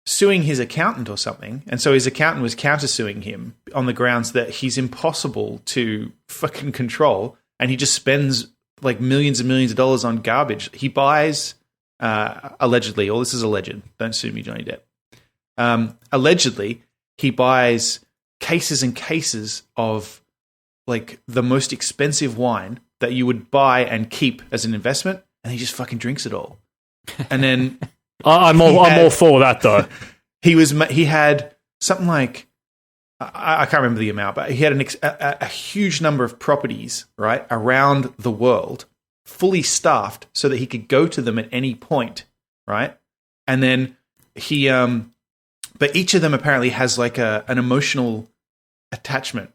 [SPEAKER 2] suing his accountant or something, and so his accountant was countersuing him on the grounds that he's impossible to fucking control, and he just spends like millions and millions of dollars on garbage. He buys, allegedly, all this is alleged, don't sue me, Johnny Depp. Allegedly, he buys cases and cases of like the most expensive wine that you would buy and keep as an investment, and he just fucking drinks it all. And then
[SPEAKER 1] I'm all for that though.
[SPEAKER 2] He had something like, I can't remember the amount, but he had a huge number of properties, right, around the world, fully staffed so that he could go to them at any point, right? And then but each of them apparently has like an emotional attachment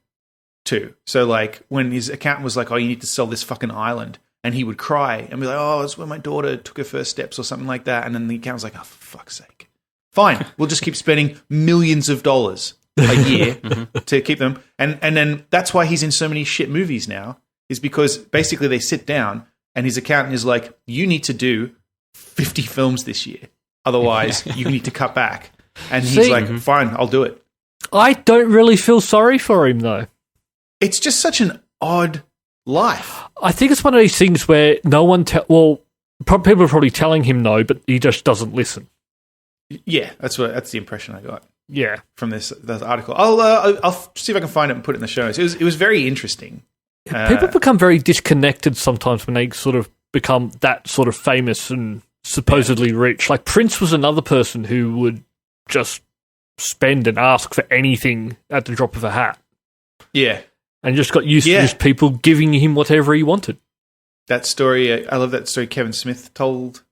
[SPEAKER 2] to. So like when his accountant was like, oh, you need to sell this fucking island, and he would cry and be like, oh, it's where my daughter took her first steps or something like that. And then the accountant's like, oh, for fuck's sake. Fine, we'll just keep spending millions of dollars a year to keep them. And then that's why he's in so many shit movies now, is because basically they sit down and his accountant is like, you need to do 50 films this year. Otherwise, you need to cut back. And he's like, fine, I'll do it.
[SPEAKER 1] I don't really feel sorry for him, though.
[SPEAKER 2] It's just such an odd life.
[SPEAKER 1] I think it's one of these things where no one... people are probably telling him no, but he just doesn't listen.
[SPEAKER 2] Yeah, that's the impression I got.
[SPEAKER 1] Yeah,
[SPEAKER 2] from this article. I'll see if I can find it and put it in the show notes. It was very interesting.
[SPEAKER 1] People become very disconnected sometimes when they sort of become that sort of famous and supposedly rich. Like Prince was another person who would just spend and ask for anything at the drop of a hat.
[SPEAKER 2] Yeah,
[SPEAKER 1] and just got used to just people giving him whatever he wanted.
[SPEAKER 2] That story, I love that story Kevin Smith told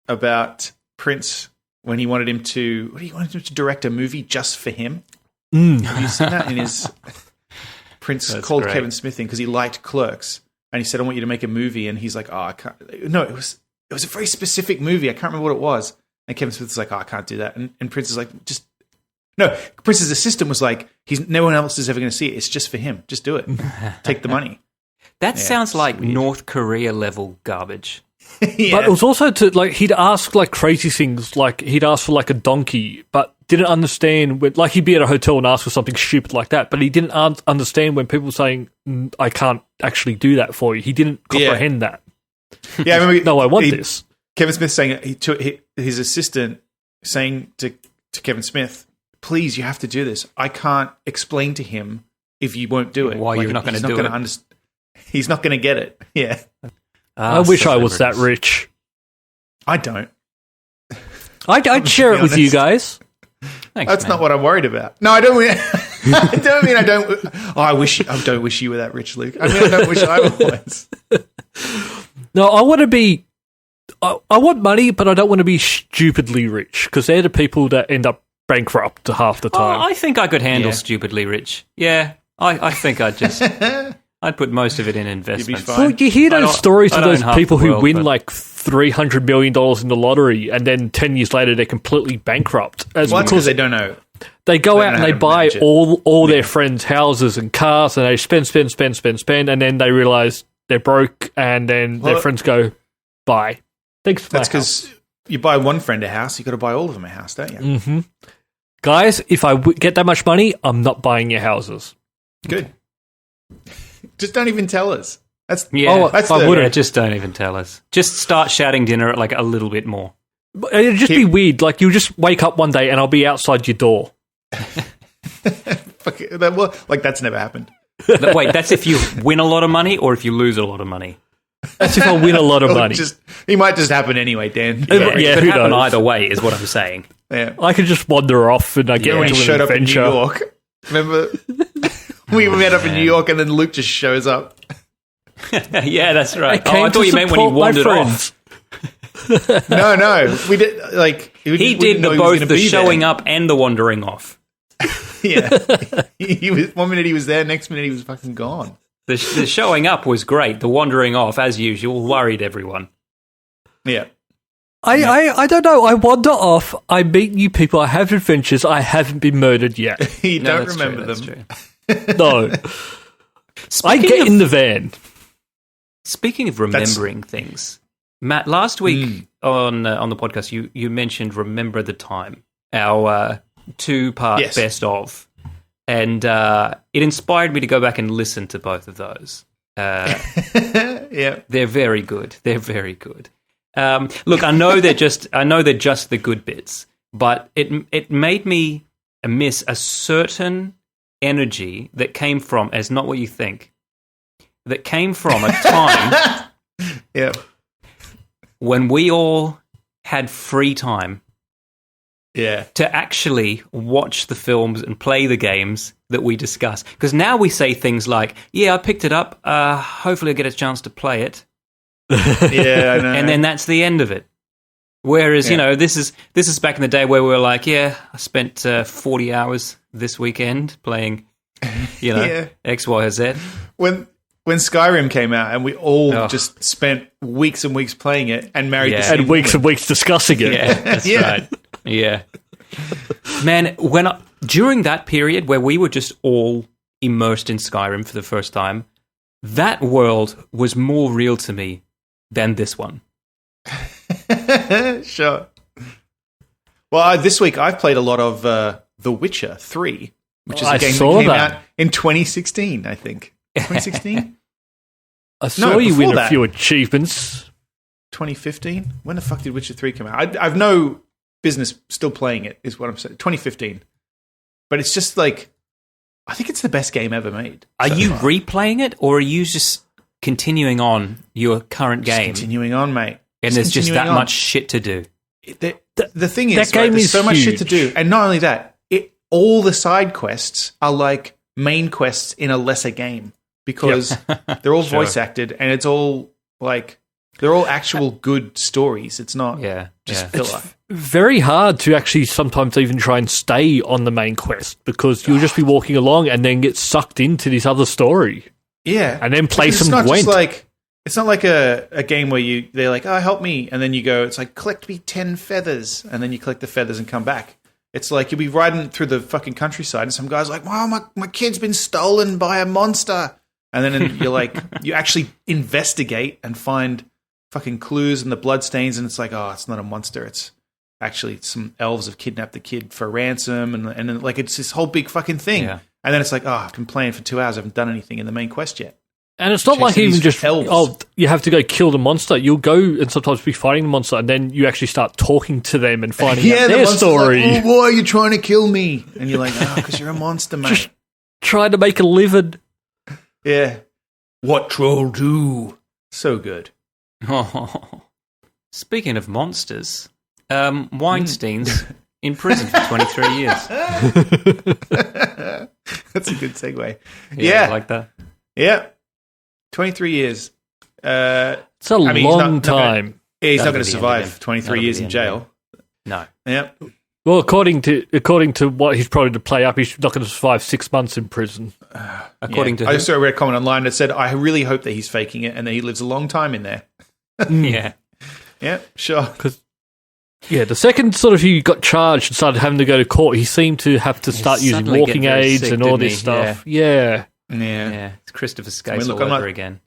[SPEAKER 2] about Prince. When he wanted him to, direct a movie just for him. Have you seen that in his Prince
[SPEAKER 3] That's
[SPEAKER 2] called
[SPEAKER 3] great.
[SPEAKER 2] Kevin Smith in because he liked Clerks, and he said, "I want you to make a movie," and he's like, "Oh, I can't." No, it was a very specific movie. I can't remember what it was, and Kevin Smith's like, "Oh, I can't do that," and Prince is like, Prince's assistant was like, no one else is ever going to see it. It's just for him. Just do it. Take the money.
[SPEAKER 3] That sounds like
[SPEAKER 2] weird.
[SPEAKER 3] North Korea level garbage.
[SPEAKER 2] Yeah.
[SPEAKER 1] But it was also he'd ask like crazy things, like he'd ask for like a donkey, but didn't understand when, like he'd be at a hotel and ask for something stupid like that, but he didn't understand when people were saying, I can't actually do that for you. He didn't comprehend that.
[SPEAKER 2] Yeah, I remember.
[SPEAKER 1] No, I want this.
[SPEAKER 2] Kevin Smith saying his assistant saying to Kevin Smith, please, you have to do this. I can't explain to him if you won't do it.
[SPEAKER 3] Why you're not going to do it.
[SPEAKER 2] He's not going to get it. Yeah.
[SPEAKER 1] I wish I was that rich.
[SPEAKER 2] I don't.
[SPEAKER 1] I'd share it with you guys.
[SPEAKER 3] Thanks,
[SPEAKER 2] That's
[SPEAKER 3] man.
[SPEAKER 2] not what I'm worried about. No, I don't mean I don't. Oh, I don't wish you were that rich, Luke. I mean, I don't wish I was.
[SPEAKER 1] No, I want to be... I want money, but I don't want to be stupidly rich, because they're the people that end up bankrupt half the time.
[SPEAKER 3] I think I could handle stupidly rich. Yeah, I think I'd just... I'd put most of it in investments.
[SPEAKER 2] fine.
[SPEAKER 1] Well, you hear those stories of those
[SPEAKER 3] half
[SPEAKER 1] people
[SPEAKER 3] the
[SPEAKER 1] who
[SPEAKER 3] world,
[SPEAKER 1] win
[SPEAKER 3] but-
[SPEAKER 1] like $300 million in the lottery, and then 10 years later they're completely bankrupt.
[SPEAKER 2] Well, that's because they don't know.
[SPEAKER 1] They go
[SPEAKER 2] They
[SPEAKER 1] out
[SPEAKER 2] don't
[SPEAKER 1] and
[SPEAKER 2] know
[SPEAKER 1] they
[SPEAKER 2] how to
[SPEAKER 1] buy
[SPEAKER 2] manage it.
[SPEAKER 1] all their friends' houses and cars, and they spend, and then they realise they're broke, and then their friends go, bye. Thanks for
[SPEAKER 2] That's
[SPEAKER 1] my house.
[SPEAKER 2] because you buy one friend a house, you got to buy all of them a house, don't you?
[SPEAKER 1] Mm-hmm. Guys, if I get that much money, I'm not buying your houses.
[SPEAKER 2] Good. Just don't even tell us. That's
[SPEAKER 3] just don't even tell us. Just start shouting dinner like a little bit more.
[SPEAKER 1] It'd just be weird. Like, you'll just wake up one day and I'll be outside your door.
[SPEAKER 2] Like, that's never happened.
[SPEAKER 3] Wait, that's if you win a lot of money or if you lose a lot of money?
[SPEAKER 1] That's if I win a lot of money.
[SPEAKER 2] It might just happen anyway, Dan.
[SPEAKER 3] It could happen either way, is what I'm saying.
[SPEAKER 2] Yeah.
[SPEAKER 1] I could just wander off and I get
[SPEAKER 2] when he showed up in New York. Remember? We met up in New York and then Luke just shows up.
[SPEAKER 3] Yeah, that's right. I thought you meant when he wandered off.
[SPEAKER 2] No. We did, like...
[SPEAKER 3] He did both the showing up and the wandering off.
[SPEAKER 2] Yeah. He was, one minute he was there, next minute he was fucking gone.
[SPEAKER 3] The showing up was great. The wandering off, as usual, worried everyone.
[SPEAKER 2] Yeah.
[SPEAKER 1] I don't know. I wander off. I meet new people. I have adventures. I haven't been murdered yet.
[SPEAKER 2] You don't remember them.
[SPEAKER 1] No. I get in the van.
[SPEAKER 3] Speaking of remembering things, Matt, last week on the podcast, you mentioned Remember the Time, our 2-part best of. And it inspired me to go back and listen to both of those.
[SPEAKER 2] Yeah,
[SPEAKER 3] they're very good. They're very good. Look, I know they're just the good bits, but it made me miss a certain energy that came from, as not what you think, that came from a time when we all had free time.
[SPEAKER 2] Yeah.
[SPEAKER 3] To actually watch the films and play the games that we discuss. Because now we say things like, I picked it up. Hopefully I'll get a chance to play it.
[SPEAKER 2] Yeah, I know.
[SPEAKER 3] And then that's the end of it. Whereas, this is back in the day where we were like, I spent 40 hours this weekend playing, X, Y, or Z.
[SPEAKER 2] When Skyrim came out and we all just spent weeks and weeks playing it and married the same
[SPEAKER 1] and weeks and weeks discussing it.
[SPEAKER 3] Yeah, that's right. Yeah. Man, during that period where we were just all immersed in Skyrim for the first time, that world was more real to me than this one.
[SPEAKER 2] Sure. Well, this week I've played a lot of The Witcher 3, which is a game that came out in 2016, I think. 2016?
[SPEAKER 1] I saw you win a few achievements.
[SPEAKER 2] 2015? When the fuck did Witcher 3 come out? I've no business still playing it, is what I'm saying. 2015. But it's just like, I think it's the best game ever made.
[SPEAKER 3] Are you replaying it, or are you just continuing on your current game?
[SPEAKER 2] Continuing on, mate.
[SPEAKER 3] And there's just that much shit to do.
[SPEAKER 2] The thing is, there's so much shit to do. And not only that, all the side quests are like main quests in a lesser game. Because they're all voice acted, and it's all like they're all actual good stories. It's not just filler.
[SPEAKER 1] It's very hard to actually sometimes even try and stay on the main quest because you'll just be walking along and then get sucked into this other story.
[SPEAKER 2] Yeah,
[SPEAKER 1] and then play some Gwent.
[SPEAKER 2] It's not like a game where they're like, help me, and then you go, it's like collect me 10 feathers, and then you collect the feathers and come back. It's like you'll be riding through the fucking countryside, and some guy's like, wow, my kid's been stolen by a monster. And then you're like, you actually investigate and find fucking clues and the bloodstains, and it's like, it's not a monster. It's actually some elves have kidnapped the kid for ransom, and then like it's this whole big fucking thing. Yeah. And then it's like, I've been playing for 2 hours, I haven't done anything in the main quest yet.
[SPEAKER 1] And it's not like even just, you have to go kill the monster. You'll go and sometimes be fighting the monster, and then you actually start talking to them and finding out their story.
[SPEAKER 2] Like, why are you trying to kill me? And you're like, because you're a monster, mate.
[SPEAKER 1] Just trying to make a living.
[SPEAKER 2] Yeah. What troll do? So good.
[SPEAKER 3] Oh. Speaking of monsters, Weinstein's in prison for 23 years.
[SPEAKER 2] That's a good segue.
[SPEAKER 3] Yeah. I like that.
[SPEAKER 2] Yeah. 23 years.
[SPEAKER 1] It's a long time.
[SPEAKER 2] He's not going to survive 23 years in jail.
[SPEAKER 3] No.
[SPEAKER 2] Yeah.
[SPEAKER 1] Well, according to what he's probably to play up, he's not going to survive 6 months in prison.
[SPEAKER 3] According to
[SPEAKER 2] I just read a comment online that said, I really hope that he's faking it and that he lives a long time in there.
[SPEAKER 3] Yeah.
[SPEAKER 2] Yeah, sure.
[SPEAKER 1] Because the second sort of he got charged and started having to go to court, he seemed to have to start using walking aids and all this stuff. Yeah.
[SPEAKER 3] It's Christopher Skase all over again.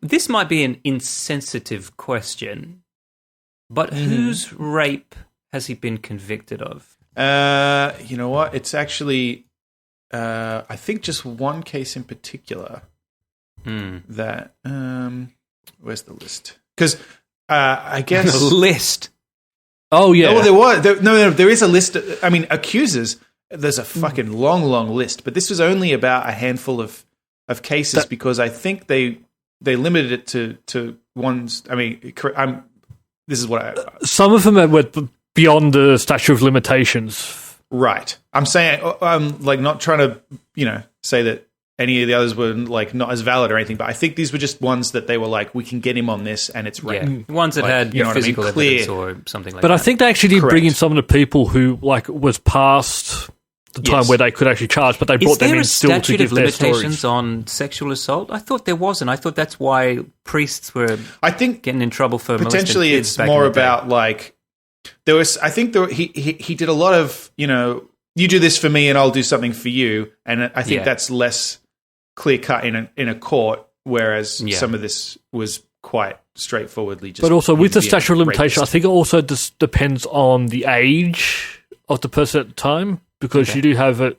[SPEAKER 3] This might be an insensitive question, but whose rape has he been convicted of?
[SPEAKER 2] You know what? It's actually, I think just one case in particular. that. Where's the list? Because I guess
[SPEAKER 3] the list.
[SPEAKER 1] Oh yeah.
[SPEAKER 2] Oh, there was there is a list. I mean, accusers. There's a fucking long list, but this was only about a handful of cases because I think they limited it to ones. I mean, this is what
[SPEAKER 1] some of them were beyond the statute of limitations.
[SPEAKER 2] Right. I'm saying I'm like not trying to say that any of the others were like not as valid or anything, but I think these were just ones that they were like, we can get him on this, and it's rape.
[SPEAKER 3] Yeah. Ones that had physical evidence or something like that.
[SPEAKER 1] But I think they actually did bring in some of the people who like was past the time where they could actually charge, but they brought them in still to give their stories. Is there a statute of limitations
[SPEAKER 3] on sexual assault? I thought there wasn't. I thought that's why priests were getting in trouble for
[SPEAKER 2] potentially it's more about like there was. I think he did a lot of you do this for me and I'll do something for you, and I think that's less clear cut in a court, whereas some of this was quite straightforwardly just.
[SPEAKER 1] But also with the statute of limitation, I think it also just depends on the age of the person at the time, because you do have it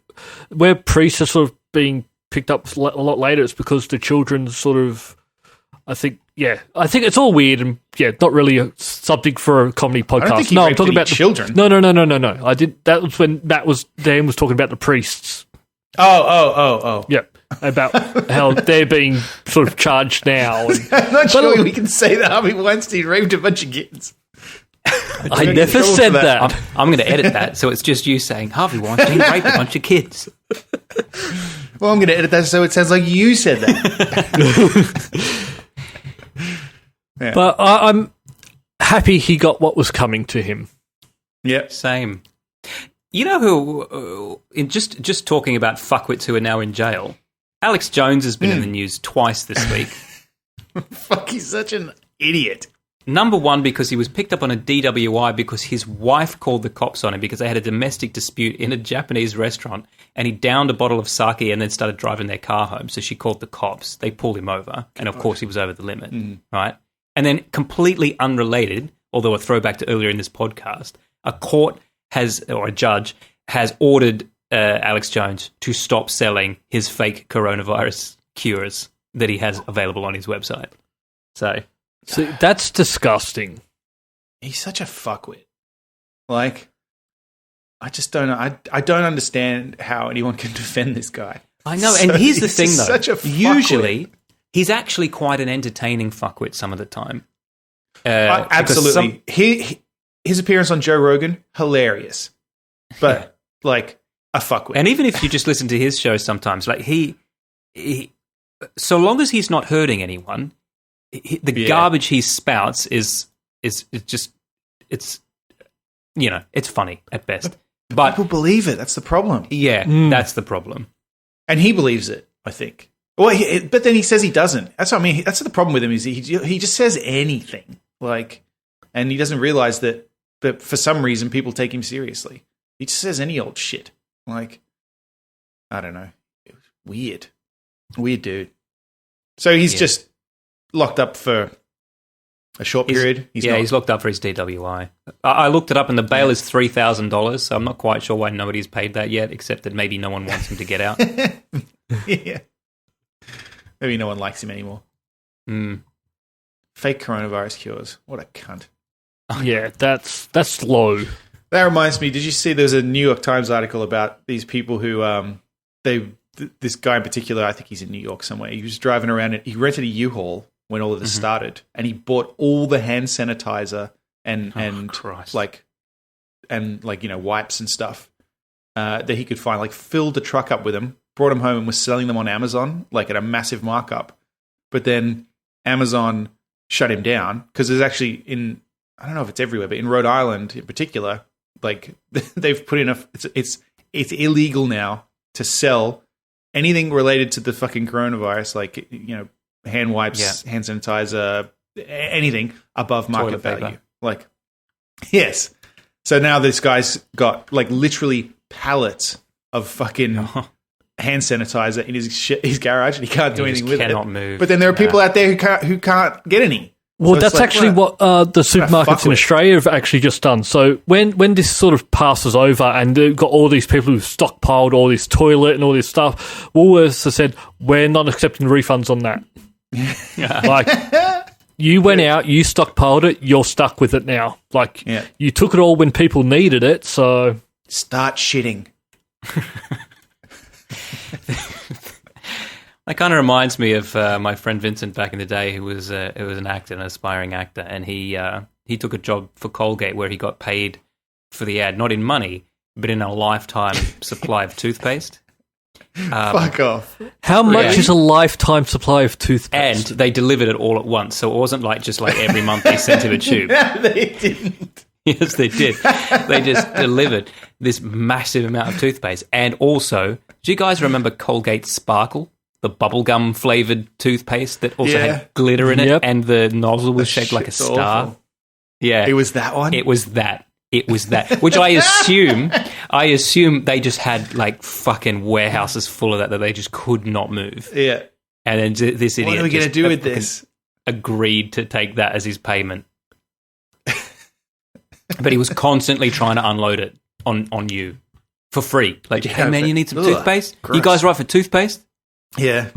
[SPEAKER 1] where priests are sort of being picked up a lot later. It's because the children sort of. I think it's all weird and not really a subject for a comedy podcast.
[SPEAKER 2] I don't think I'm talking about children.
[SPEAKER 1] No. I did. That was when Dan was talking about the priests.
[SPEAKER 2] Oh.
[SPEAKER 1] Yeah, about how they're being sort of charged now.
[SPEAKER 2] I'm not sure we can say that Harvey Weinstein raped a bunch of kids.
[SPEAKER 1] I never said that.
[SPEAKER 3] I'm going to edit that, so it's just you saying Harvey Weinstein raped a bunch of kids.
[SPEAKER 2] Well, I'm going to edit that so it sounds like you said that.
[SPEAKER 1] Yeah. But I'm happy he got what was coming to him.
[SPEAKER 2] Yeah,
[SPEAKER 3] same. You know who? Just talking about fuckwits who are now in jail. Alex Jones has been in the news twice this week.
[SPEAKER 2] Fuck, he's such an idiot.
[SPEAKER 3] Number one, because he was picked up on a DWI because his wife called the cops on him because they had a domestic dispute in a Japanese restaurant, and he downed a bottle of sake and then started driving their car home. So she called the cops. They pulled him over, and of course he was over the limit, right? And then completely unrelated, although a throwback to earlier in this podcast, a judge has ordered Alex Jones to stop selling his fake coronavirus cures that he has available on his website. So
[SPEAKER 1] that's disgusting.
[SPEAKER 2] He's such a fuckwit. Like, I just don't know. I don't understand how anyone can defend this guy.
[SPEAKER 3] I know, and here's the thing, though.
[SPEAKER 2] Such a fuckwit.
[SPEAKER 3] Usually, he's actually quite an entertaining fuckwit some of the time.
[SPEAKER 2] Absolutely. His appearance on Joe Rogan, hilarious. But, like, a fuckwit.
[SPEAKER 3] And even if you just listen to his show sometimes, like, he so long as he's not hurting anyone, the garbage he spouts is just, it's funny at best. But
[SPEAKER 2] people believe it. That's the problem.
[SPEAKER 3] Yeah, that's the problem.
[SPEAKER 2] And he believes it, I think. Well, but then he says he doesn't. That's what I mean. That's the problem with him is he just says anything, like, and he doesn't realize that for some reason people take him seriously. He just says any old shit. Like, I don't know. Weird dude. So he's just locked up for a short period.
[SPEAKER 3] He's locked up for his DWI. I looked it up, and the bail is $3,000. So I'm not quite sure why nobody's paid that yet, except that maybe no one wants him to get out.
[SPEAKER 2] Yeah. Maybe no one likes him anymore. Fake coronavirus cures. What a cunt.
[SPEAKER 1] Yeah, that's low.
[SPEAKER 2] That reminds me, did you see there's a New York Times article about these people who, this guy in particular, I think he's in New York somewhere, he was driving around, he rented a U-Haul when all of this started, and he bought all the hand sanitizer and wipes and stuff that he could find, like filled the truck up with them, brought them home and was selling them on Amazon, like at a massive markup. But then Amazon shut him down because there's actually I don't know if it's everywhere, but in Rhode Island in particular, like they've put in it's illegal now to sell anything related to the fucking coronavirus, like, hand wipes, hand sanitizer, anything above market value. Like, yes. So now this guy's got like literally pallets of fucking hand sanitizer in his garage, and he can't do anything with it.
[SPEAKER 3] Cannot move.
[SPEAKER 2] But then there are people out there who can't get any.
[SPEAKER 1] Well, that's actually what the supermarkets in Australia have actually just done. So when this sort of passes over and they've got all these people who've stockpiled all this toilet and all this stuff, Woolworths has said, we're not accepting refunds on that. Like, you went out, you stockpiled it, you're stuck with it now. Like, you took it all when people needed it, so...
[SPEAKER 2] Start shitting.
[SPEAKER 3] That kind of reminds me of my friend Vincent back in the day, who was an actor, an aspiring actor, and he took a job for Colgate where he got paid for the ad, not in money, but in a lifetime supply of toothpaste.
[SPEAKER 2] Fuck off.
[SPEAKER 1] How much is a lifetime supply of toothpaste?
[SPEAKER 3] And they delivered it all at once, so it wasn't like just like every month they sent him a tube.
[SPEAKER 2] No, they didn't.
[SPEAKER 3] Yes, they did. They just delivered this massive amount of toothpaste. And also, do you guys remember Colgate Sparkle? The bubblegum flavoured toothpaste that also had glitter in it, and the nozzle was shaped like a star.
[SPEAKER 2] Awful.
[SPEAKER 3] Yeah.
[SPEAKER 2] It was that one?
[SPEAKER 3] It was that. Which I assume they just had like fucking warehouses full of that they just could not move.
[SPEAKER 2] Yeah.
[SPEAKER 3] And then this idiot
[SPEAKER 2] what are we going to do with this?
[SPEAKER 3] Agreed to take that as his payment. But he was constantly trying to unload it on you for free. Like, hey man, you need some toothpaste?
[SPEAKER 2] Gross.
[SPEAKER 3] You guys right for toothpaste?
[SPEAKER 2] Yeah.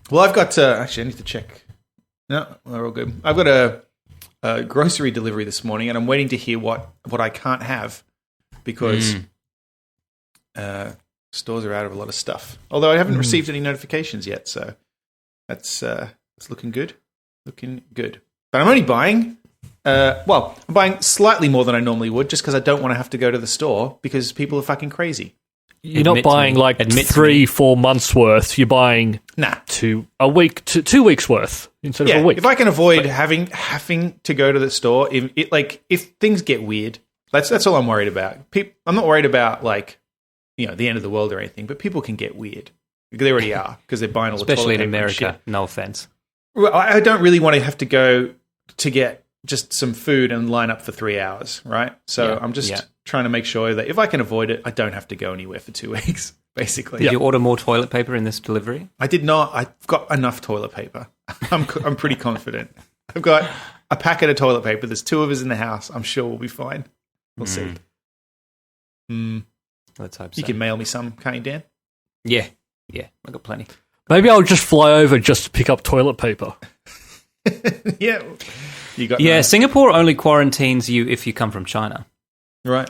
[SPEAKER 2] Well, I've got actually, I need to check. No, we're all good. I've got a grocery delivery this morning, and I'm waiting to hear what I can't have because stores are out of a lot of stuff. Although I haven't received any notifications yet, so that's it's looking good. Looking good. But I'm only buying. I'm buying slightly more than I normally would, just because I don't want to have to go to the store because people are fucking crazy.
[SPEAKER 1] You're not buying like 3-4 months worth. You're buying 2 weeks worth instead of a week.
[SPEAKER 2] If I can avoid having to go to the store, if things get weird, that's all I'm worried about. I'm not worried about the end of the world or anything, but people can get weird. They already are because they're buying all the
[SPEAKER 3] especially
[SPEAKER 2] toilet
[SPEAKER 3] in
[SPEAKER 2] paper
[SPEAKER 3] America. No offense.
[SPEAKER 2] I don't really want to have to go to get just some food and line up for 3 hours, right? So I'm just trying to make sure that if I can avoid it, I don't have to go anywhere for 2 weeks, basically.
[SPEAKER 3] Did you order more toilet paper in this delivery?
[SPEAKER 2] I did not. I've got enough toilet paper. I'm pretty confident. I've got a packet of toilet paper. There's 2 of us in the house. I'm sure we'll be fine. We'll see.
[SPEAKER 3] Let's hope so.
[SPEAKER 2] You can mail me some, can't you, Dan?
[SPEAKER 3] Yeah. I got plenty.
[SPEAKER 1] Maybe I'll just fly over just to pick up toilet paper.
[SPEAKER 2] Yeah. You got
[SPEAKER 3] Singapore only quarantines you if you come from China.
[SPEAKER 2] Right.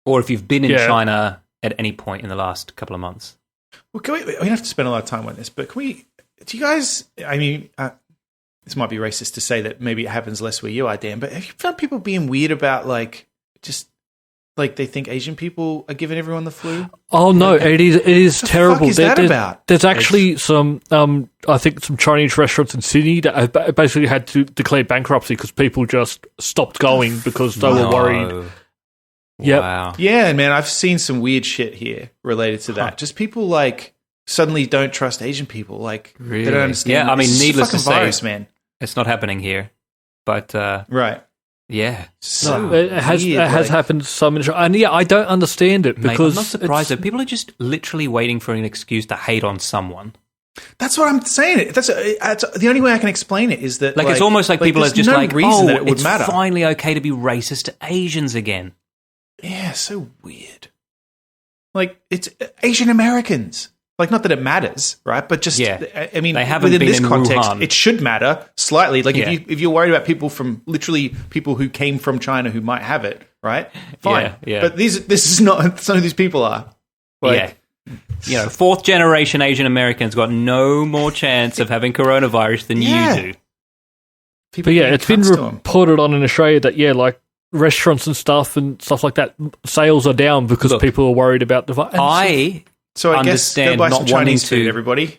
[SPEAKER 3] Or if you've been in China at any point in the last couple of months.
[SPEAKER 2] Well, we don't have to spend a lot of time on this, but do you guys, this might be racist to say that maybe it happens less where you are, Dan, but have you found people being weird about they think Asian people are giving everyone the flu?
[SPEAKER 1] Oh no, it is terrible.
[SPEAKER 2] What the fuck is that about?
[SPEAKER 1] There's actually some, I think some Chinese restaurants in Sydney that have basically had to declare bankruptcy because people just stopped going because they were worried. Yep.
[SPEAKER 3] Wow.
[SPEAKER 2] Yeah, man, I've seen some weird shit here related to that. Just people suddenly don't trust Asian people.
[SPEAKER 3] Really?
[SPEAKER 2] They don't understand.
[SPEAKER 3] Yeah, I mean, needless to say,
[SPEAKER 2] virus, man.
[SPEAKER 3] It's not happening here. But
[SPEAKER 2] right.
[SPEAKER 3] Yeah.
[SPEAKER 1] So it has happened so many times. And I don't understand it because
[SPEAKER 3] I'm not surprised that people are just literally waiting for an excuse to hate on someone.
[SPEAKER 2] That's what I'm saying. That's the only way I can explain it is that
[SPEAKER 3] it's almost like people are just
[SPEAKER 2] no reason that it would
[SPEAKER 3] it's
[SPEAKER 2] matter.
[SPEAKER 3] Finally okay to be racist to Asians again.
[SPEAKER 2] Yeah, so weird. It's Asian Americans. Not that it matters, right? But just, I mean,
[SPEAKER 3] they haven't
[SPEAKER 2] within
[SPEAKER 3] been
[SPEAKER 2] this
[SPEAKER 3] in
[SPEAKER 2] context,
[SPEAKER 3] Wuhan.
[SPEAKER 2] it should matter slightly. If you're worried about people from literally people who came from China who might have it, right? Fine.
[SPEAKER 3] Yeah.
[SPEAKER 2] But this is not. Some of these people are.
[SPEAKER 3] Fourth generation Asian Americans got no more chance of having coronavirus than you do.
[SPEAKER 2] People
[SPEAKER 1] it's been reported on in Australia that restaurants and stuff like that, sales are down because people are worried about the virus.
[SPEAKER 2] So I guess go buy some Chinese food, everybody.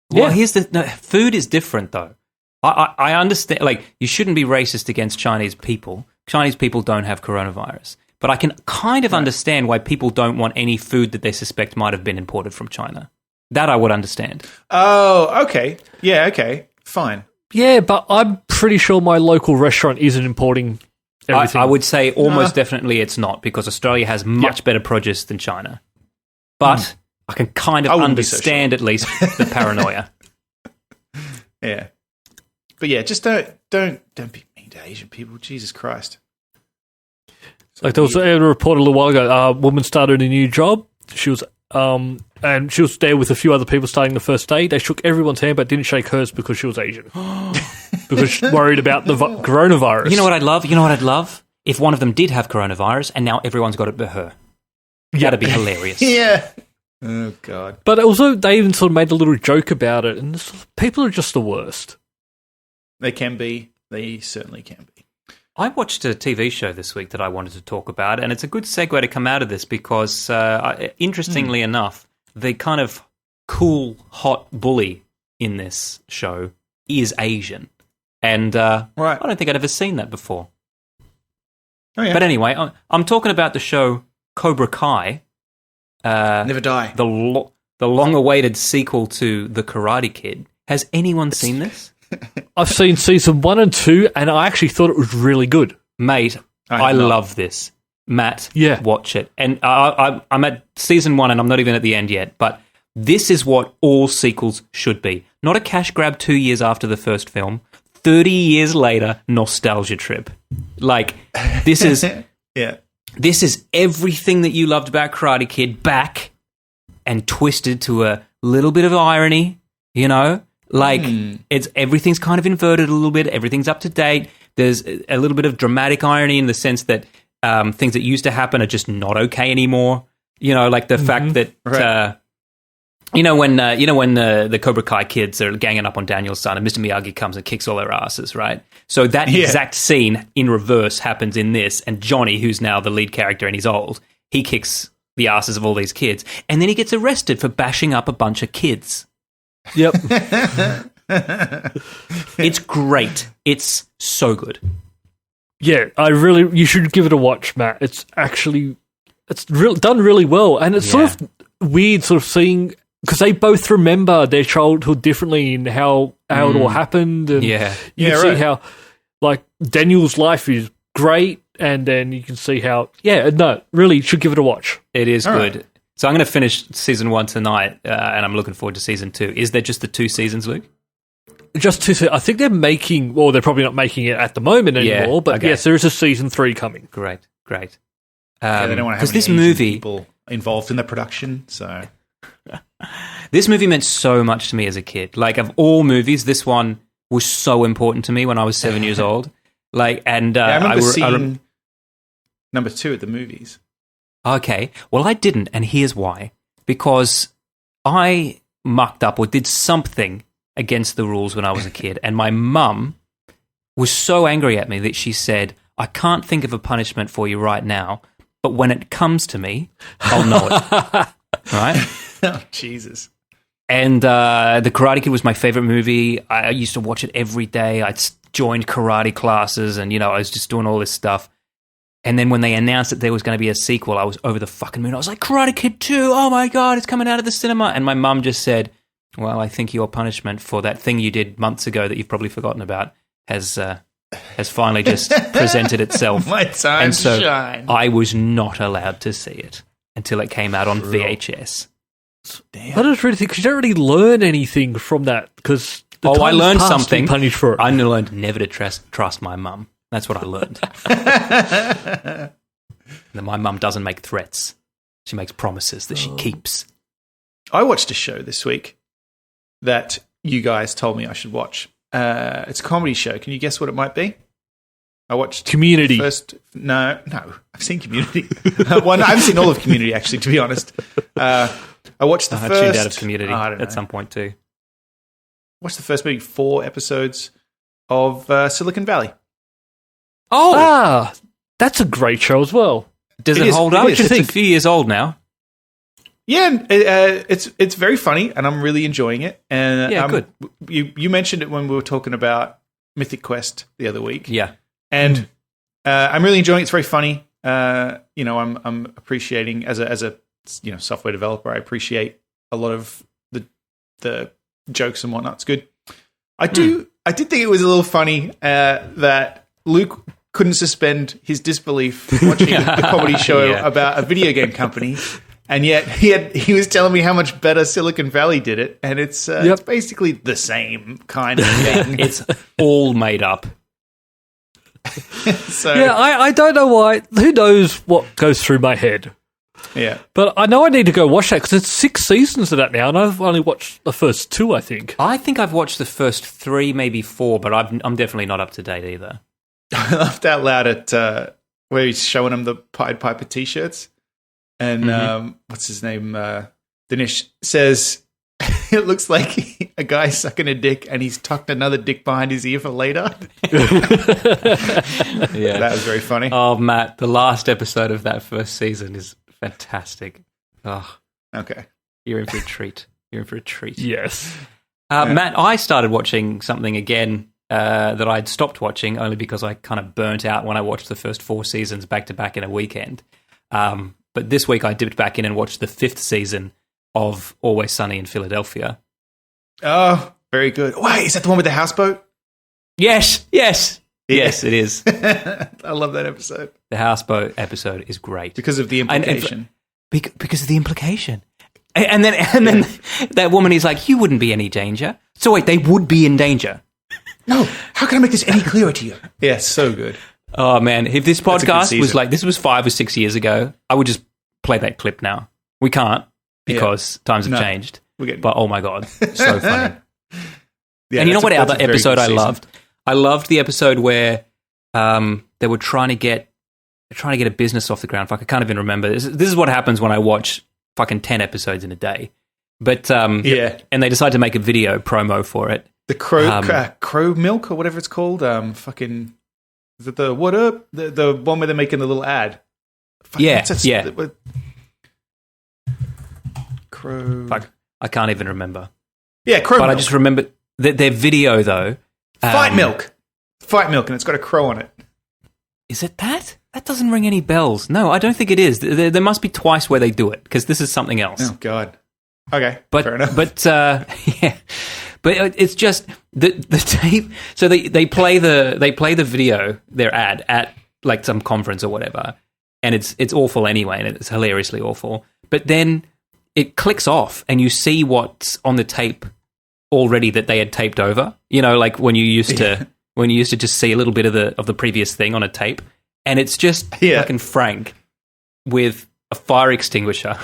[SPEAKER 3] Well, food is different though. I understand. You shouldn't be racist against Chinese people. Chinese people don't have coronavirus, but I can kind of understand why people don't want any food that they suspect might have been imported from China. That I would understand.
[SPEAKER 2] Oh, okay. Yeah, okay, fine.
[SPEAKER 1] Yeah, but I'm pretty sure my local restaurant isn't importing everything.
[SPEAKER 3] I would say almost definitely it's not because Australia has much better produce than China, but. I can kind of understand at least the paranoia.
[SPEAKER 2] Yeah. But yeah, just don't be mean to Asian people. Jesus Christ.
[SPEAKER 1] Like there was a report a little while ago. A woman started a new job. She was and she was there with a few other people starting the first day. They shook everyone's hand but didn't shake hers because she was Asian. Because she's worried about the coronavirus.
[SPEAKER 3] You know what I'd love? If one of them did have coronavirus and now everyone's got it but her. That'd be hilarious.
[SPEAKER 2] Yeah. Oh, God.
[SPEAKER 1] But also, they even sort of made a little joke about it, and people are just the worst.
[SPEAKER 2] They can be. They certainly can be.
[SPEAKER 3] I watched a TV show this week that I wanted to talk about, and it's a good segue to come out of this because, interestingly enough, the kind of cool, hot bully in this show is Asian. And I don't think I'd ever seen that before.
[SPEAKER 2] Oh, yeah.
[SPEAKER 3] But anyway, I'm talking about the show Cobra Kai.
[SPEAKER 2] Never Die.
[SPEAKER 3] The long-awaited sequel to The Karate Kid. Has anyone seen this?
[SPEAKER 1] I've seen season 1 and 2, and I actually thought it was really good.
[SPEAKER 3] Mate, I love this. Matt, watch it. And I'm at season 1, and I'm not even at the end yet, but this is what all sequels should be. Not a cash grab 2 years after the first film. 30 years later, nostalgia trip. Like, this is...
[SPEAKER 2] Yeah.
[SPEAKER 3] This is everything that you loved about Karate Kid back and twisted to a little bit of irony, you know? Like, everything's kind of inverted a little bit. Everything's up to date. There's a little bit of dramatic irony in the sense that things that used to happen are just not okay anymore. You know, like the fact that, when the Cobra Kai kids are ganging up on Daniel's son and Mr. Miyagi comes and kicks all their asses, right? So that exact scene in reverse happens in this, and Johnny, who's now the lead character and he's old, he kicks the asses of all these kids, and then he gets arrested for bashing up a bunch of kids.
[SPEAKER 1] Yep.
[SPEAKER 3] It's great. It's so good.
[SPEAKER 1] Yeah, you should give it a watch, Matt. It's actually, done really well, and it's sort of weird sort of seeing, because they both remember their childhood differently and how it all happened, and you can see how, like, Daniel's life is great, and then you can see how, really, you should give it a watch.
[SPEAKER 3] It is good. Right. So I'm going to finish season 1 tonight, and I'm looking forward to season 2. Is there just the 2 seasons, Luke?
[SPEAKER 1] Just 2 I think they're making, well, they're probably not making it at the moment anymore, but yes, there is a season 3 coming.
[SPEAKER 3] Great.
[SPEAKER 2] They don't want to have any Asian people involved in the production, so...
[SPEAKER 3] This movie meant so much to me as a kid. Like, of all movies, this one was so important to me when I was 7 years old. Like, and
[SPEAKER 2] I remember seeing number 2 at the movies.
[SPEAKER 3] Okay, well, I didn't, and here's why. Because I mucked up or did something against the rules when I was a kid, and my mum was so angry at me that she said, I can't think of a punishment for you right now, but when it comes to me, I'll know it. Right?
[SPEAKER 2] Oh, Jesus.
[SPEAKER 3] And The Karate Kid was my favorite movie. I used to watch it every day. I joined karate classes, and, I was just doing all this stuff. And then when they announced that there was going to be a sequel, I was over the fucking moon. I was like, Karate Kid 2, oh my God, it's coming out of the cinema. And my mum just said, well, I think your punishment for that thing you did months ago that you've probably forgotten about has finally just presented itself.
[SPEAKER 2] My time to shine.
[SPEAKER 3] I was not allowed to see it until it came out on VHS.
[SPEAKER 1] Damn. I don't really think, because you don't really learn anything from that, because
[SPEAKER 3] I learned something.
[SPEAKER 1] Punished for it.
[SPEAKER 3] I learned never to trust my mum. That's what I learned. That my mum doesn't make threats. She makes promises that she keeps.
[SPEAKER 2] I watched a show this week that you guys told me I should watch. It's a comedy show. Can you guess what it might be? I watched
[SPEAKER 1] Community.
[SPEAKER 2] No, I've seen Community. Well, no, I haven't seen all of Community, actually, to be honest. I watched the first...
[SPEAKER 3] I tuned out of Community at some point too.
[SPEAKER 2] Watched the first maybe 4 episodes of Silicon Valley.
[SPEAKER 1] Oh! That's a great show as well.
[SPEAKER 3] Does it hold up? It's a few years old now.
[SPEAKER 2] Yeah, it's very funny, and I'm really enjoying it. And
[SPEAKER 3] good.
[SPEAKER 2] You mentioned it when we were talking about Mythic Quest the other week.
[SPEAKER 3] Yeah,
[SPEAKER 2] and I'm really enjoying it. It's very funny. I'm appreciating as a software developer. I appreciate a lot of the jokes and whatnot. It's good. I did think it was a little funny that Luke couldn't suspend his disbelief watching a comedy show about a video game company. And yet he was telling me how much better Silicon Valley did it, and it's basically the same kind of thing.
[SPEAKER 3] It's all made up.
[SPEAKER 2] So,
[SPEAKER 1] I don't know why. Who knows what goes through my head?
[SPEAKER 2] Yeah.
[SPEAKER 1] But I know I need to go watch that because it's 6 seasons of that now, and I've only watched the first 2, I think.
[SPEAKER 3] I think I've watched the first 3, maybe 4, but I'm definitely not up to date either.
[SPEAKER 2] I laughed out loud at where he's showing him the Pied Piper T-shirts, and what's his name? Dinesh says it looks like a guy sucking a dick, and he's tucked another dick behind his ear for later.
[SPEAKER 3] Yeah,
[SPEAKER 2] that was very funny.
[SPEAKER 3] Oh, Matt, the last episode of that first season is fantastic. Oh,
[SPEAKER 2] okay,
[SPEAKER 3] you're in for a treat.
[SPEAKER 1] Yes.
[SPEAKER 3] Matt, I started watching something again that I'd stopped watching only because I kind of burnt out when I watched the first 4 seasons back to back in a weekend. But this week I dipped back in and watched the 5th season of Always Sunny in Philadelphia.
[SPEAKER 2] Oh, very good. Wait, is that the one with the houseboat?
[SPEAKER 3] Yes, it is.
[SPEAKER 2] I love that episode.
[SPEAKER 3] The houseboat episode is great
[SPEAKER 2] because of the implication.
[SPEAKER 3] Because of the implication. And then that woman is like, "You wouldn't be any danger." So wait, they would be in danger.
[SPEAKER 2] No, how can I make this any clearer to you? Yeah, so good.
[SPEAKER 3] Oh man, if this podcast was like this was 5 or 6 years ago, I would just play that clip now. We can't because times have changed. But oh my god, so funny.
[SPEAKER 2] Yeah,
[SPEAKER 3] and you know what other episode I loved? I loved the episode where they were trying to get a business off the ground. Fuck, I can't even remember. This is what happens when I watch fucking 10 episodes in a day. But and they decide to make a video promo for it.
[SPEAKER 2] The crow milk or whatever it's called. Fucking is it the what up? The one where they're making the little ad. Crow.
[SPEAKER 3] Fuck, I can't even remember.
[SPEAKER 2] Yeah, crow.
[SPEAKER 3] But
[SPEAKER 2] milk.
[SPEAKER 3] I just remember their video though.
[SPEAKER 2] Fight milk, and it's got a crow on it.
[SPEAKER 3] Is it that? That doesn't ring any bells. No, I don't think it is. There must be twice where they do it because this is something else.
[SPEAKER 2] Oh God. Okay,
[SPEAKER 3] but
[SPEAKER 2] fair enough.
[SPEAKER 3] But yeah, but it's just the tape. So they play the video, their ad at like some conference or whatever, and it's awful anyway, and it's hilariously awful. But then it clicks off, and you see what's on the tape already that they had taped over. You know, like when you used to just see a little bit of the previous thing on a tape, and it's just fucking Frank with a fire extinguisher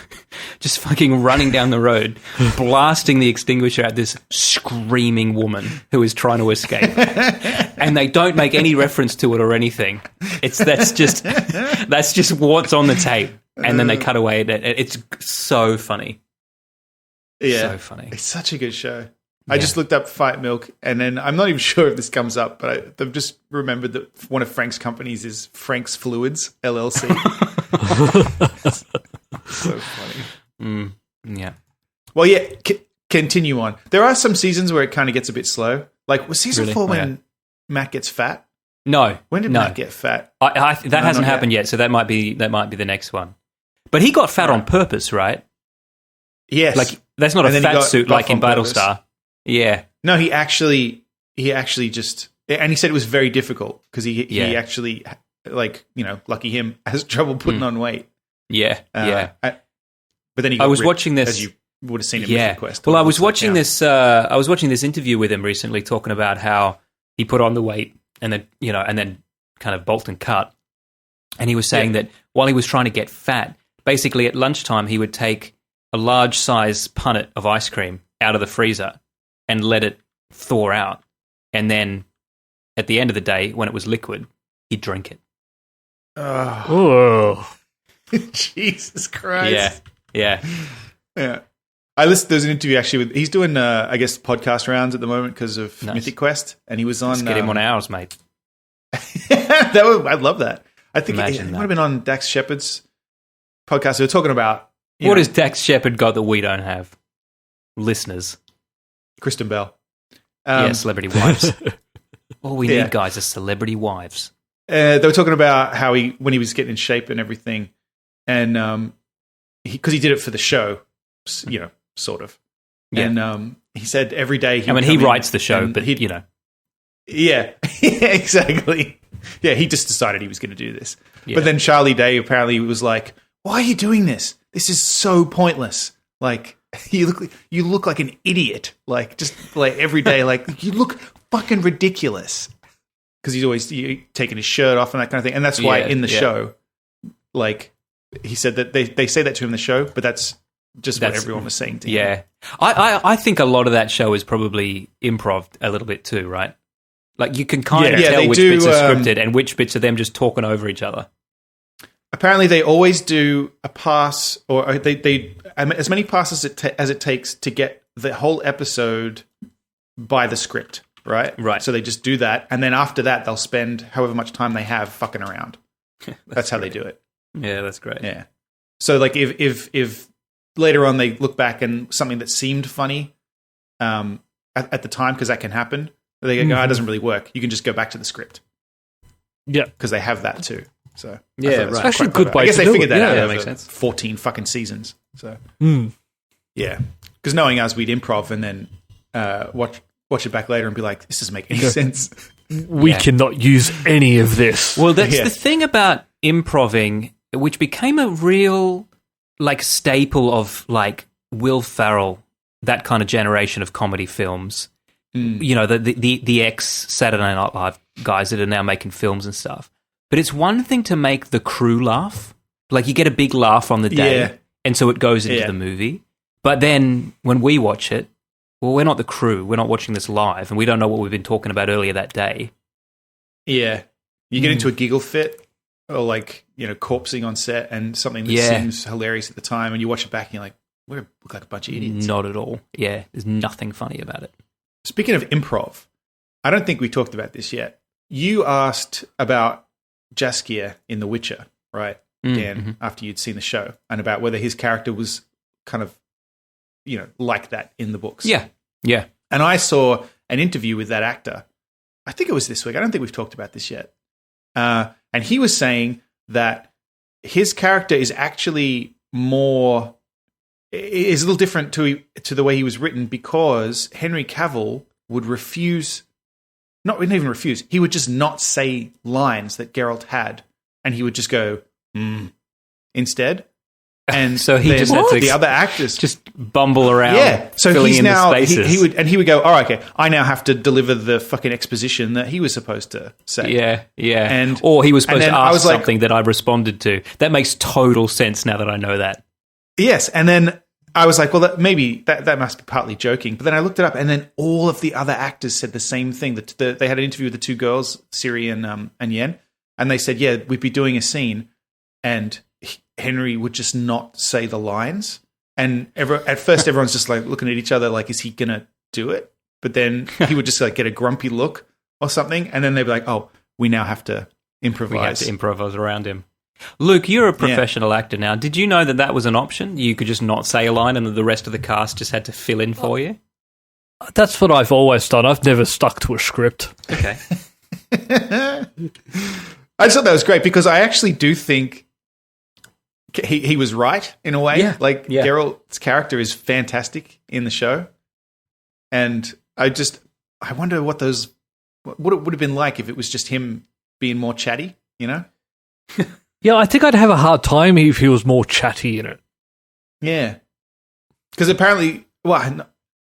[SPEAKER 3] just fucking running down the road, blasting the extinguisher at this screaming woman who is trying to escape. And they don't make any reference to it or anything. That's just what's on the tape. And then they cut away. It's so funny.
[SPEAKER 2] Yeah.
[SPEAKER 3] So funny.
[SPEAKER 2] It's such a good show. I just looked up Fight Milk, and then I'm not even sure if this comes up, but I've just remembered that one of Frank's companies is Frank's Fluids, LLC. So funny.
[SPEAKER 3] Yeah.
[SPEAKER 2] Well, yeah, continue on. There are some seasons where it kind of gets a bit slow. Like, was season 4 when Matt gets fat?
[SPEAKER 3] No.
[SPEAKER 2] When did Matt get fat?
[SPEAKER 3] That hasn't happened yet, so that might be the next one. But he got fat on purpose, right?
[SPEAKER 2] Yes.
[SPEAKER 3] Like, that's not a fat suit like in Battlestar. Yeah.
[SPEAKER 2] No, he actually just, and he said it was very difficult because he actually, like, you know, lucky him, has trouble putting on weight.
[SPEAKER 3] Yeah.
[SPEAKER 2] But then
[SPEAKER 3] I was watching this,
[SPEAKER 2] as you would have seen in Mythic Quest.
[SPEAKER 3] Well, I was watching this. I was watching this interview with him recently, talking about how he put on the weight and then kind of bolt and cut. And he was saying that while he was trying to get fat, basically at lunchtime he would take a large size punnet of ice cream out of the freezer and let it thaw out. And then at the end of the day, when it was liquid, he'd drink it.
[SPEAKER 1] Oh.
[SPEAKER 2] Jesus Christ.
[SPEAKER 3] Yeah.
[SPEAKER 2] I listened. There's an interview actually with. He's doing, I guess, podcast rounds at the moment because of Mythic Quest, and he was on.
[SPEAKER 3] Let's get him on ours, mate.
[SPEAKER 2] I'd love that. I think it might have been on Dax Shepard's podcast. They were talking about
[SPEAKER 3] what has Dax Shepard got that we don't have? Listeners,
[SPEAKER 2] Kristen Bell.
[SPEAKER 3] Celebrity wives. All we need, guys, is celebrity wives.
[SPEAKER 2] They were talking about how when he was getting in shape and everything, and because he did it for the show, you know, sort of. Yeah. And he said every day
[SPEAKER 3] he writes the show, but you know.
[SPEAKER 2] Yeah, exactly. Yeah, he just decided he was going to do this. Yeah. But then Charlie Day apparently was like, why are you doing this? This is so pointless. Like, you look like an idiot. Like, just like every day, like, you look fucking ridiculous. Because he's always taking his shirt off and that kind of thing. And that's why in the show, like, he said that they say that to him in the show, but that's what everyone was saying to him.
[SPEAKER 3] Yeah. I think a lot of that show is probably improv a little bit too, right? Like, you can kind of tell which bits are scripted and which bits are them just talking over each other.
[SPEAKER 2] Apparently, they always do a pass, or they as many passes as it takes to get the whole episode by the script, right?
[SPEAKER 3] Right.
[SPEAKER 2] So they just do that, and then after that, they'll spend however much time they have fucking around. That's how they do it.
[SPEAKER 3] Yeah, that's great.
[SPEAKER 2] Yeah. So, like, if later on they look back and something that seemed funny at the time, because that can happen, they go, it doesn't really work. You can just go back to the script.
[SPEAKER 1] Yeah.
[SPEAKER 2] Because they have that too. So
[SPEAKER 3] yeah, right.
[SPEAKER 1] Actually, a good way.
[SPEAKER 2] I guess
[SPEAKER 1] to
[SPEAKER 2] they
[SPEAKER 1] do
[SPEAKER 2] figured
[SPEAKER 1] it.
[SPEAKER 2] that out.
[SPEAKER 3] That
[SPEAKER 2] Over
[SPEAKER 3] makes sense.
[SPEAKER 2] 14 fucking seasons. So
[SPEAKER 1] Yeah.
[SPEAKER 2] because knowing us, we'd improv and then watch it back later and be like, this doesn't make any sense.
[SPEAKER 1] We cannot use any of this.
[SPEAKER 3] Well, that's the thing about improving, which became a real like staple of like Will Ferrell, that kind of generation of comedy films. You know, the ex Saturday Night Live guys that are now making films and stuff. But it's one thing to make the crew laugh. Like, you get a big laugh on the day, and so it goes into the movie. But then when we watch it, well, we're not the crew. We're not watching this live, and we don't know what we've been talking about earlier that day.
[SPEAKER 2] Yeah. You get into a giggle fit or, like, you know, corpsing on set and something that seems hilarious at the time, and you watch it back and you're like, we look like a bunch of idiots.
[SPEAKER 3] Not at all. Yeah, there's nothing funny about it.
[SPEAKER 2] Speaking of improv, I don't think we talked about this yet. You asked about Jaskier in The Witcher, right, Dan, after you'd seen the show, and about whether his character was kind of, you know, like that in the books.
[SPEAKER 3] Yeah, yeah.
[SPEAKER 2] And I saw an interview with that actor. I think it was this week. I don't think we've talked about this yet. And he was saying that his character is actually is a little different to the way he was written, because Henry Cavill would not even refuse. He would just not say lines that Geralt had, and he would just go instead. And
[SPEAKER 3] so he just had to
[SPEAKER 2] the other actors
[SPEAKER 3] just bumble around.
[SPEAKER 2] Yeah, so
[SPEAKER 3] filling
[SPEAKER 2] he's
[SPEAKER 3] in
[SPEAKER 2] now
[SPEAKER 3] the spaces.
[SPEAKER 2] he would go, all right, okay, I now have to deliver the fucking exposition that he was supposed to say.
[SPEAKER 3] Yeah, or he was supposed to ask
[SPEAKER 2] like,
[SPEAKER 3] something that I responded to. That makes total sense now that I know that.
[SPEAKER 2] Yes, and then I was like, well, maybe that must be partly joking. But then I looked it up, and then all of the other actors said the same thing. They had an interview with the two girls, Siri and Yen, and they said, yeah, we'd be doing a scene, and Henry would just not say the lines. And at first, everyone's just like looking at each other like, is he going to do it? But then he would just like get a grumpy look or something, and then they'd be like, oh, we now have to improvise.
[SPEAKER 3] We have to improvise around him. Luke, you're a professional actor now. Did you know that was an option? You could just not say a line and the rest of the cast just had to fill in for you?
[SPEAKER 1] That's what I've always done. I've never stuck to a script.
[SPEAKER 3] Okay.
[SPEAKER 2] I just thought that was great, because I actually do think he was right in a way.
[SPEAKER 3] Yeah.
[SPEAKER 2] Geralt's character is fantastic in the show. And I wonder what it would have been like if it was just him being more chatty, you know?
[SPEAKER 1] Yeah, I think I'd have a hard time if he was more chatty in it.
[SPEAKER 2] Yeah. Because apparently, well,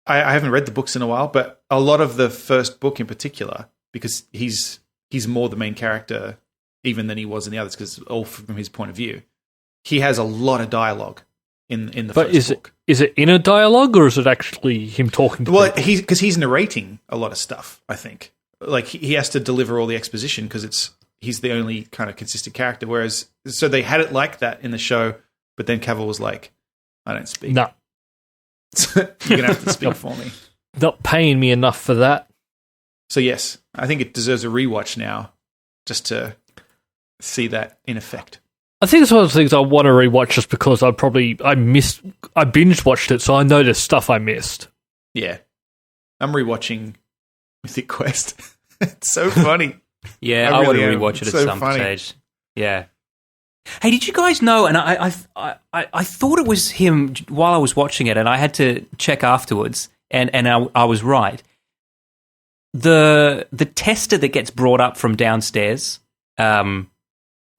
[SPEAKER 2] I haven't read the books in a while, but a lot of the first book in particular, because he's more the main character even than he was in the others, because all from his point of view, he has a lot of dialogue in the first book.
[SPEAKER 1] Is it inner dialogue, or is it actually him talking to people?
[SPEAKER 2] Because he's narrating a lot of stuff, I think. Like, he has to deliver all the exposition because he's the only kind of consistent character. Whereas, so they had it like that in the show, but then Cavill was like, I don't speak.
[SPEAKER 1] No.
[SPEAKER 2] You're going to have to speak for me.
[SPEAKER 1] Not paying me enough for that.
[SPEAKER 2] So, yes, I think it deserves a rewatch now, just to see that in effect.
[SPEAKER 1] I think it's one of the things I want to rewatch, just because I binge watched it, so I noticed stuff I missed.
[SPEAKER 2] Yeah. I'm rewatching Mythic Quest. It's so funny.
[SPEAKER 3] Yeah, I want to rewatch it at some stage. Yeah. Hey, did you guys know? And I thought it was him while I was watching it, and I had to check afterwards, and I was right. The tester that gets brought up from downstairs.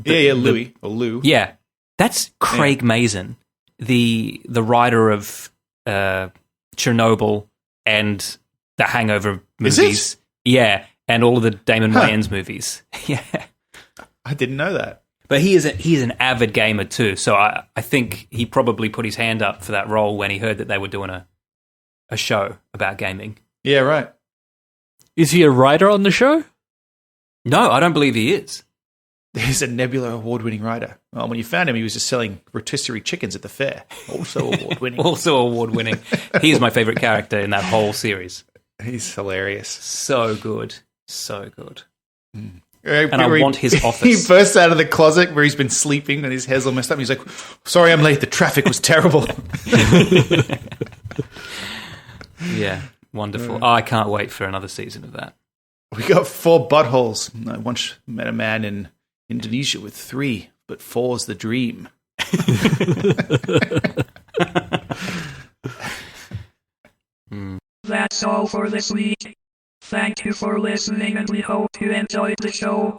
[SPEAKER 2] Louis or Lou.
[SPEAKER 3] Yeah, That's Craig Mazin, the writer of Chernobyl and the Hangover movies.
[SPEAKER 2] Is it?
[SPEAKER 3] Yeah, and all of the Damon Wayans movies. Yeah.
[SPEAKER 2] I didn't know that.
[SPEAKER 3] But he is an avid gamer too, so I think he probably put his hand up for that role when he heard that they were doing a show about gaming.
[SPEAKER 2] Yeah, right.
[SPEAKER 1] Is he a writer on the show?
[SPEAKER 3] No, I don't believe he is.
[SPEAKER 2] He's a Nebula award-winning writer. Well, when you found him, he was just selling rotisserie chickens at the fair. Also award-winning.
[SPEAKER 3] Also award-winning. He is my favorite character in that whole series.
[SPEAKER 2] He's hilarious.
[SPEAKER 3] So good. So good.
[SPEAKER 2] And
[SPEAKER 3] I want his office.
[SPEAKER 2] He bursts out of the closet where he's been sleeping and his hair's all messed up. He's like, sorry, I'm late. The traffic was terrible.
[SPEAKER 3] Yeah, wonderful. I can't wait for another season of that.
[SPEAKER 2] We got 4 buttholes. I once met a man in Indonesia with 3, but 4's the dream.
[SPEAKER 5] That's all for this week. Thank you for listening, and we hope you enjoyed the show.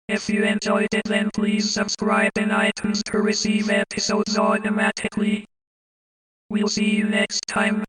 [SPEAKER 5] If you enjoyed it, then please subscribe in iTunes to receive episodes automatically. We'll see you next time.